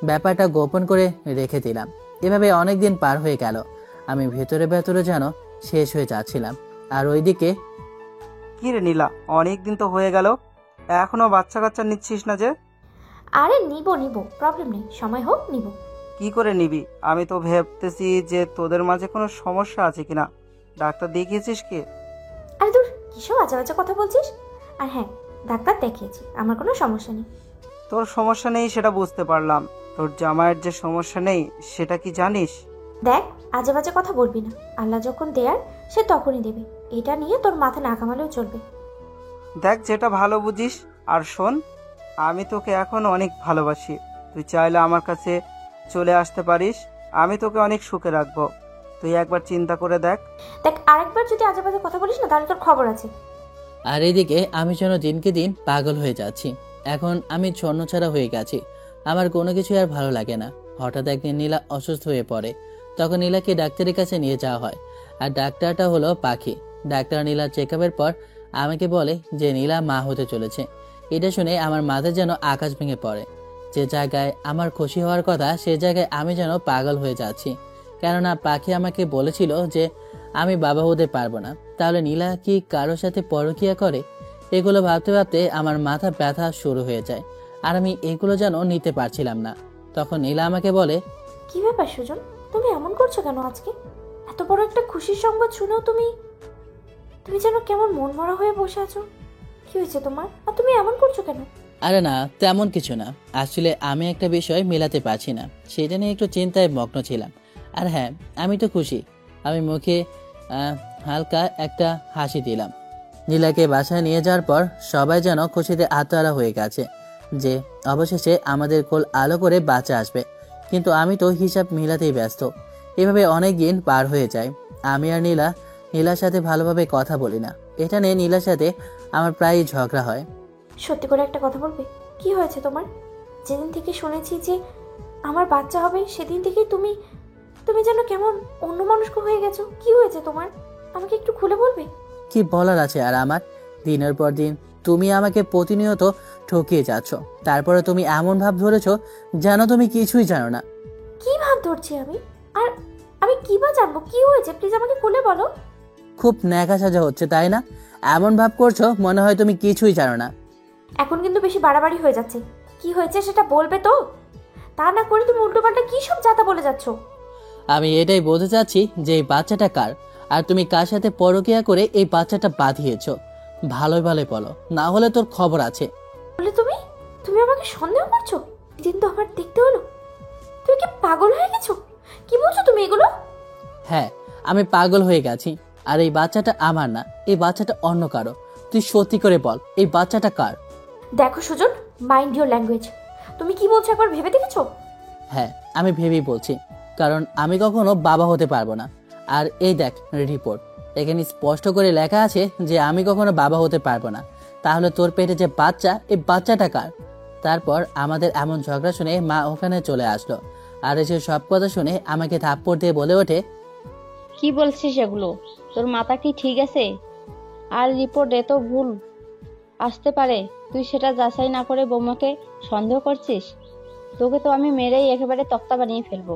ব্যাপারটা গোপন করে রেখে দিলাম। এভাবে অনেক দিন পার হয়ে গেল। আমি ভেতরে ভেতরে যেন শেষ হয়ে যাচ্ছিলাম। আর ওইদিকে কি রে নীলা, অনেক দিন তো হয়ে গেল, এখনো বাচ্চা কাচ্চা নিচ্ছিস না যে? আরে নিব প্রবলেম নেই, সময় হোক নিব। কি করে নিবি? আমি তো ভাবতেছি যে তোদের মাঝে কোনো সমস্যা আছে কিনা। ডাক্তার দেখিয়েছিস কি? আরে দূর, কিসব আজে বাজে কথা বলছিস? আর হ্যাঁ, ডাক্তার দেখিয়েছি, আমার কোনো সমস্যা নেই। তোর সমস্যা নেই সেটা বুঝতে পারলাম, তোর জামাইয়ের যে সমস্যা নেই সেটা কি জানিস? দেখ, আজে বাজে কথা বলবি না। আল্লাহ যখন দেয়ার সে তখনই দেবে, এটা নিয়ে তোর মাথা না কামালেও চলবে। দেখ যেটা ভালো বুঝিস। আর শোন, আমি তোকে এখন অনেক ভালোবাসি। তুই চাইলে আমার কাছে চলে আসতে পারিস, আমি তোকে অনেক সুখে রাখবো। তুই একবার চিন্তা করে দেখ। দেখ, আরেকবার যদি আজে বাজে কথা বলিস না, তাহলে তোর খবর আছে। আর এদিকে আমি যেন দিনকে দিন পাগল হয়ে যাচ্ছি। এখন আমি ছন্নছাড়া হয়ে গেছি, আমার কোনো কিছু আর ভালো লাগে না। হঠাৎ একদিন নীলা অসুস্থ হয়ে পড়ে। তখন নীলাকে ডাক্তারের কাছে নিয়ে যাওয়া হয়, আর ডাক্তারটা হলো পাখি। ডাক্তার নীলার চেকআপের পর আমাকে বলে যে নীলা মা হতে চলেছে। এটা শুনে আমার মাথায় যেন আকাশ ভেঙে পড়ে। যে জায়গায় আমার খুশি হওয়ার কথা, সে জায়গায় আমি যেন পাগল হয়ে যাচ্ছি। কেননা পাখি আমাকে বলেছিল যে আমি বাবা হতে পারবো না। তাহলে নীলা কি কারোর সাথে পরকীয়া করে? এগুলো ভাবতে ভাবতে আমার মাথা ব্যথা শুরু হয়ে যায়, আর আমি এগুলো যেন নিতে পারছিলাম না। তখন নীলা আমাকে বলে, কি ব্যাপার সুজন, তুমি এমন করছো কেন আজকে? এত বড় একটা খুশির সংবাদ শুনেও তুমি যেন কেমন মন মরা হয়ে বসে আছো। কি হয়েছে তোমার, আর তুমি এমন করছো কেন? আরে না, তেমন কিছু না। আসলে আমি একটা বিষয় মেলাতে পারছি না, সেটা নিয়ে একটু চিন্তায় মগ্ন ছিলাম। আর হ্যাঁ, আমি তো খুশি। আমি মুখে হালকা একটা হাসি দিলাম। নীলাকে বাসায় নিয়ে যাওয়ার পর সবাই যেন খুশিতে আত্মহারা হয়ে গেছে যে অবশেষে আমাদের কোল আলো করে বাচ্চা আসবে। কিন্তু আমি তো হিসাব মিলাতেই ব্যস্ত। এভাবে অনেক দিন পার হয়ে যায়। আমি আর নীলার সাথে ভালোভাবে কথা বলি না। এটা নিয়ে নীলার সাথে আমার প্রায়ই ঝগড়া হয়। সত্যি করে একটা কথা বলবে, কি হয়েছে তোমার? যেদিন থেকে শুনেছি যে আমার বাচ্চা হবে, সেদিন থেকেই তুমি যেন কেমন অন্যমনস্ক হয়ে গেছো। কি হয়েছে তোমার, আমাকে একটু খুলে বলবে? কি বলার আছে আর আমার? দিনের পর দিন তুমি আমাকে প্রতিনিয়ত ঠকিয়ে যাচ্ছ। তারপরে তুমি এমন ভাব ধরেছো যেন তুমি কিছুই জানো না। কি ভাব ধরছি আমি? আর আমি কি বা জানবো কি হয়েছে? প্লিজ আমাকে খুলে বলো। খুব ন্যাকা সাজা হচ্ছে, তাই না? এমন ভাব করছো মনে হয় তুমি কিছুই জানো না। এখন কিন্তু বেশি বাড়াবাড়ি হয়ে যাচ্ছে। কি হয়েছে সেটা বলবে তো? তা না করে তুমি উল্টোপাল্টা কি সব যাতা বলে যাচ্ছ। আমি এটাই বলতে চাচ্ছি যে এই বাচ্চাটা কার, আর তুমি কার সাথে পরকীয়া করে এই বাচ্চাটা বাঁধিয়েছো। ভালোই ভালোই বলো, না হলে তোর খবর আছে। বলে তুমি আমাকে সন্দেহ করছো? দিন তো আমার দেখতে হলো। তুমি কি পাগল হয়ে গেছো? কি বলছো তুমি এগুলো? হ্যাঁ, আমি পাগল হয়ে গেছি। আর এই বাচ্চাটা আমার না, এই বাচ্চাটা অন্য কারো। তুই সত্যি করে বল, এই বাচ্চাটা কার? দেখো সুজন, মাইন্ড ইওর ল্যাঙ্গুয়েজ। তুমি কি বলছো একবার ভেবে দেখেছো? হ্যাঁ, আমি ভেবেই বলছি, কারণ আমি কখনো বাবা হতে পারবো না। আর এই দেখ রিপোর্ট, এখানে স্পষ্ট করে লেখা আছে যে আমি কখনো বাবা হতে পারবো না। তাহলে তোর পেটে যে বাচ্চা, এই বাচ্চাটা কার? তারপর আমাদের এমন ঝগড়া শুনে মা ওখানে চলে আসলো, আর এসে সব কথা শুনে আমাকে থাপ্পড় দিয়ে বলে ওঠে, কি বলছিস এগুলো? তোর মাথা কি ঠিক আছে? আর রিপোর্ট এত ভুল আসতে পারে, তুই সেটা যাচাই না করে বৌমাকে সন্দেহ করছিস? তোকে তো আমি মেরেই একেবারে তক্তা বানিয়ে ফেলবো।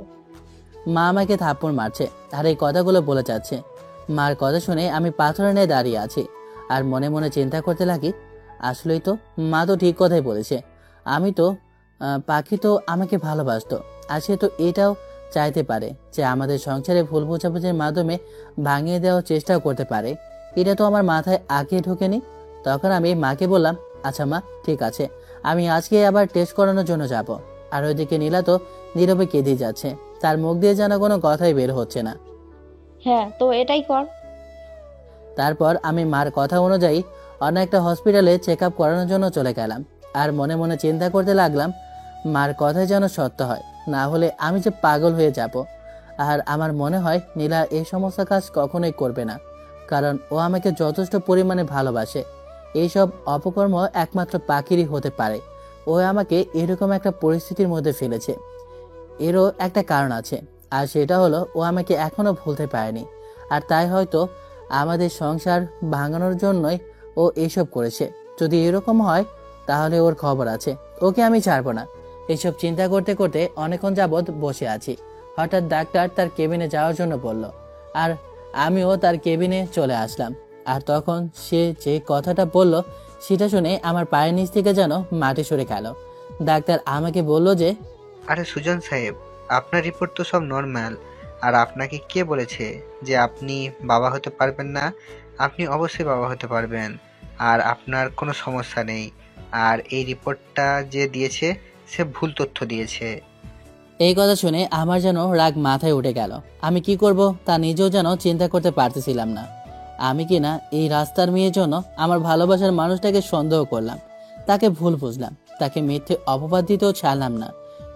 মা আমাকে থাপ্পড় মারছে আর এই কথাগুলো বলে যাচ্ছে। মার কথা শুনে আমি পাথরে নিয়ে দাঁড়িয়ে আছি আর মনে মনে চিন্তা করতে লাগি, আসলেই তো মা তো ঠিক কথাই বলেছে। আমি তো পাখি তো আমাকে ভালোবাসতো, আর সে তো এটাও চাইতে পারে যে আমাদের সংসারে ভুল বোঝাবুঝির মাধ্যমে ভাঙিয়ে দেওয়ার চেষ্টাও করতে পারে। এটা তো আমার মাথায় আগে ঢোকেনি। তখন আমি মাকে বললাম, আচ্ছা মা, ঠিক আছে, আমি আজকে আবার টেস্ট করানোর জন্য যাব। আর ওইদিকে নীলা তো নীরবে কেঁদে যাচ্ছে, তার মুখ দিয়ে যেন কোনো কথাই বের হচ্ছে না। হ্যাঁ, তো এটাই কর। তারপর আমি মার কথা অনুযায়ী অন্য একটা হসপিটালে চেক আপ করানোর জন্য চলে গেলাম। আর মনে মনে চিন্তা করতে লাগলাম, মার কথাই যেন সত্য হয়, না হলে আমি যে পাগল হয়ে যাব। আর আমার মনে হয় নীলা এই সমস্ত কাজ কখনোই করবে না, কারণ ও আমাকে যথেষ্ট পরিমাণে ভালোবাসে। এইসব অপকর্ম একমাত্র পাখিরই হতে পারে। ও আমাকে এরকম একটা পরিস্থিতির মধ্যে ফেলেছে, এরও একটা কারণ আছে, আর সেটা হলো ও আমাকে এখনো ভুলতে পারেনি। আর তাই হয়তো আমাদের সংসার ভাঙানোর জন্যই ও এসব করেছে। যদি এরকম হয় তাহলে ওর খবর আছে, ওকে আমি ছাড়বো না। এসব চিন্তা করতে করতে অনেকক্ষণ যাবৎ বসে আছি। হঠাৎ ডাক্তার তার কেবিনে যাওয়ার জন্য বলল, আর আমিও তার কেবিনে চলে আসলাম। আর তখন সে যে কথাটা বলল সেটা শুনে আমার পায়ের নিচ থেকে যেন মাটি সরে গেল। ডাক্তার আমাকে বলল যে, আরে সুজন সাহেব, আপনার রিপোর্ট তো সব নর্মাল। আর আপনাকে কে বলেছে যে আপনি বাবা হতে পারবেন না? আপনি অবশ্যই বাবা হতে পারবেন, আর আপনার কোনো সমস্যা নেই। আর এই রিপোর্টটা যে দিয়েছে সে ভুল তথ্য দিয়েছে। এই কথা শুনে আমার যেন রাগ মাথায় উঠে গেল। আমি কি করব তা নিজেও যেন চিন্তা করতে পারতেছিলাম না। আমি কিনা এই রাস্তার মেয়ের জন্য আমার ভালোবাসার মানুষটাকে সন্দেহ করলাম, তাকে ভুল বুঝলাম, তাকে মিথ্যে অপবাদ দিতেও ছাড়লাম না।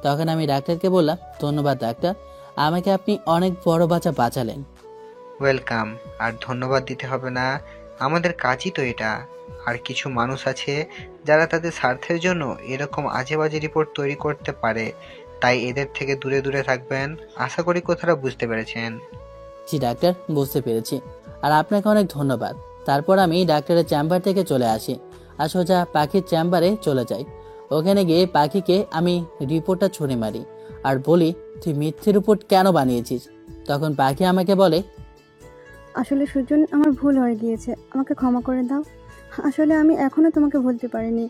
তখন আমি ডাক্তারকে বললাম, ধন্যবাদ ডাক্তার, আমাকে আপনি অনেক বড় বাঁচা বাঁচালেন। ওয়েলকাম। আর ধন্যবাদ দিতে হবে না, আমাদের কাজই তো এটা। আর কিছু মানুষ আছে যারা তাদের স্বার্থের জন্য এরকম আজে বাজে রিপোর্ট তৈরি করতে পারে, তাই এদের থেকে দূরে দূরে থাকবেন। আশা করি কথাটা বুঝতে পেরেছেন। জি ডাক্তার, বুঝতে পেরেছি। আর আপনাকে অনেক ধন্যবাদ। তারপর আমি ডাক্তারের চেম্বার থেকে চলে আসি আর সোজা পাখির চেম্বারে চলে যাই। ওখানে গিয়ে পাখিকে আমি রিপোর্টটা ছুঁড়ে মারি আর বলি, তুই মিথ্যে রিপোর্ট কেন বানিয়েছিস? তখন পাখি আমাকে বলে, আসলে সুজন, আমার ভুল হয়ে গিয়েছে, আমাকে ক্ষমা করে দাও। আসলে আমি এখনো তোমাকে ভুলতে পারিনি,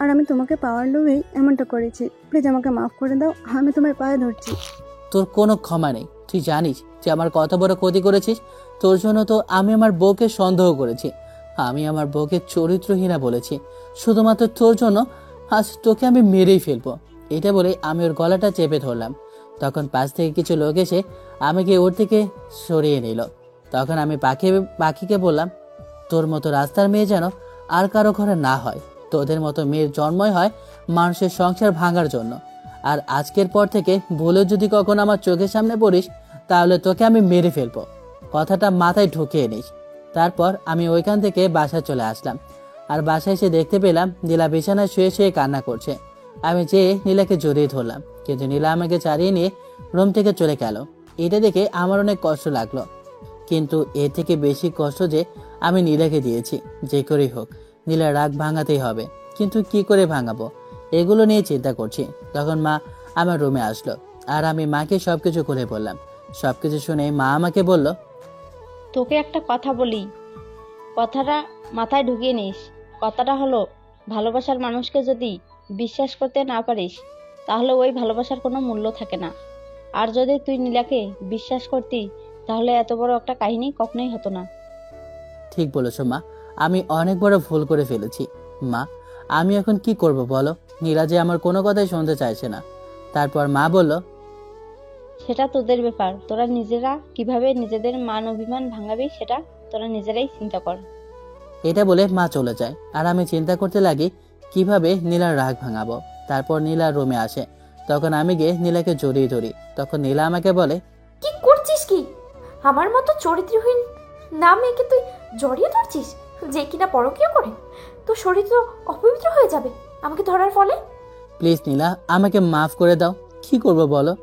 আর আমি তোমাকে পাওয়ার লোভেই এমনটা করেছি। প্লিজ আমাকে মাফ করে দাও, আমি তোমার পায়ে ধরছি। তোর কোনো ক্ষমা নেই। তুই জানিস যে আমার কত বড় ক্ষতি করেছিস। তোর জন্য তো আমি আমার বউকে সন্দেহ করেছি, আমি আমার বউকে চরিত্রহীনা বলেছি। শুধুমাত্র তোর জন্য আজ তোকে আমি মেরেই ফেলবো। এটা বলে আমি ওর গলাটা চেপে ধরলাম। তখন পাশ থেকে কিছু লোক এসে আমাকে ওর থেকে সরিয়ে নিল। তখন আমি পাখিকে বললাম, তোর মতো রাস্তার মেয়ে যেন আর কারো ঘরে না হয়। তোদের মতো মেয়ের জন্মই হয় মানুষের সংসার ভাঙার জন্য। আর আজকের পর থেকে ভুলেও যদি কখনো আমার চোখের সামনে পড়িস তাহলে তোকে আমি মেরে ফেলবো। কথাটা মাথায় ঢুকিয়ে নিস। তারপর আমি ওইখান থেকে বাসায় চলে আসলাম। আর বাসায় এসে দেখতে পেলাম নীলা বিছানায় শুয়ে শুয়ে কান্না করছে। আমি যেয়ে নীলাকে জড়িয়ে ধরলাম, কিন্তু নীলা আমাকে ছাড়িয়ে নিয়ে রুম থেকে চলে গেল। এটা দেখে আমার অনেক কষ্ট লাগলো, কিন্তু এর থেকে বেশি কষ্ট যে আমি নীলাকে দিয়েছি। যে করেই হোক নীলার রাগ ভাঙাতেই হবে, কিন্তু কি করে ভাঙাবো এগুলো নিয়ে চিন্তা করছি। তখন মা আমার রুমে আসলো আর আমি মাকে সবকিছু খুলে বললাম। সবকিছু শুনে মা আমাকে বলল, তোকে একটা কথা বলি, কথাটা মাথায় ঢুকিয়ে নিস। কথাটা হলো, ভালোবাসার মানুষকে যদি বিশ্বাস করতে না পারিস তাহলে ওই ভালোবাসার কোনো মূল্য থাকে না। আর যদি তুই নীলাকে বিশ্বাস করতি তাহলে এত বড় একটা কাহিনী কখনোই হতো না। ঠিক বলেছো মা, আমি অনেক বড় ভুল করে ফেলেছি। মা, আমি এখন কি করব বলো? নীলা যে আমার কোনো কথাই শুনতে চাইছে না। তারপর মা বলল, সেটা তোদের ব্যাপার, তোরা নিজেরা কিভাবে নিজেদের মান অভিমান ভাঙাবি সেটা তোরা নিজেরাই চিন্তা কর। এটা বলে মা চলে যায় আর আমি চিন্তা করতে লাগি কিভাবে নীলার রাগ ভাঙাবো। তারপর নীলা রুমে আসে, তখন আমি গিয়ে নীলাকে জড়িয়ে ধরি। তখন নীলা আমাকে বলে, কি করছিস কি? আমার মতো চরিত্রহীন না মেয়েকে তুই জড়িয়ে ধরছিস, যে কিনা পরকীয়া করে? তোর শরীর তো অপবিত্র হয়ে যাবে আমাকে ধরার ফলে। প্লিজ নীলা, আমাকে মাফ করে দাও। কি করব বলো?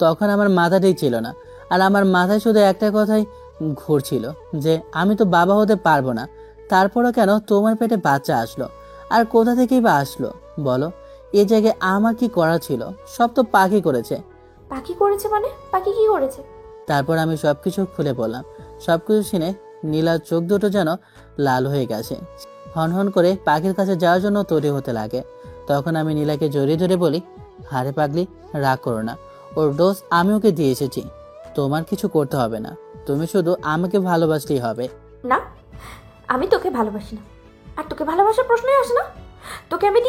তখন আমার মাথাটাই ছিল না, আর আমার মাথায় শুধু একটা কথাই ঘুরছিল যে আমি তো বাবা হতে পারবো না। তারপরও কেন তোমার পেটে বাচ্চা আসলো? আর কোথা থেকেই বা আসলো বলো? এই জায়গায় আমার কি করা ছিল? সব তো পাখি করেছে। পাখি করেছে মানে? পাখি কি করেছে? তারপর আমি সবকিছু খুলে বললাম। সবকিছু শুনে নীলার চোখ দুটো যেন লাল হয়ে গেছে। হনহন করে পাখির কাছে যাওয়ার জন্য তৈরি হতে লাগে। তখন আমি নীলাকে জড়িয়ে ধরে বলি, হারে পাগলি, রাগ করো না, ওর ডোজ আমি ওকে দিয়ে এসেছি। তোমার কিছু করতে হবে না, তুমি শুধু আমাকে ভালোবাসলেই হবে। না, আমি তোকে ভালোবাসি না, আর তোকে ভালোবাসার প্রশ্নই আসে না। তোকে আমি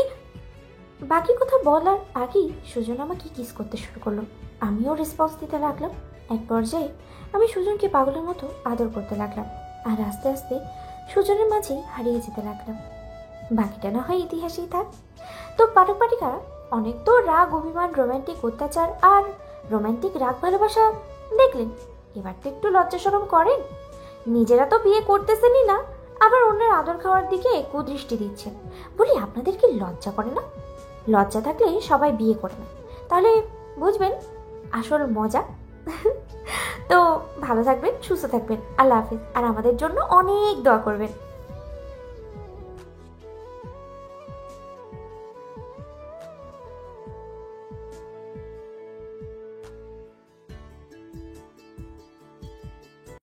বাকি কথা বলার আগেই সুজন আমাকে কিস করতে শুরু করলো। আমিও রেসপন্স দিতে লাগলাম। এক পর্যায়ে আমি সুজনকে পাগলের মতো আদর করতে লাগলাম, আর আস্তে আস্তে সুজনের মাঝেই হারিয়ে যেতে লাগলাম। বাকিটা না হয় ইতিহাসেই থাক। তো পাঠক পাঠিকারা অনেক তো রাগ, অভিমান, রোম্যান্টিক অত্যাচার আর রোম্যান্টিক রাগ ভালোবাসা দেখলেন। এবার তো একটু লজ্জা শরম করেন। নিজেরা তো বিয়ে করতেছেনই না, আবার অন্যের আদর খাওয়ার দিকে কুদৃষ্টি দিচ্ছেন। বলি, আপনাদের কি লজ্জা করে না? লজ্জা থাকলে সবাই বিয়ে করে না, তাহলে বুঝবেন আসল মজা। তো ভালো থাকবেন, সুস্থ থাকবেন, আল্লাহ হাফিজ। আর আমাদের জন্য অনেক দোয়া করবেন।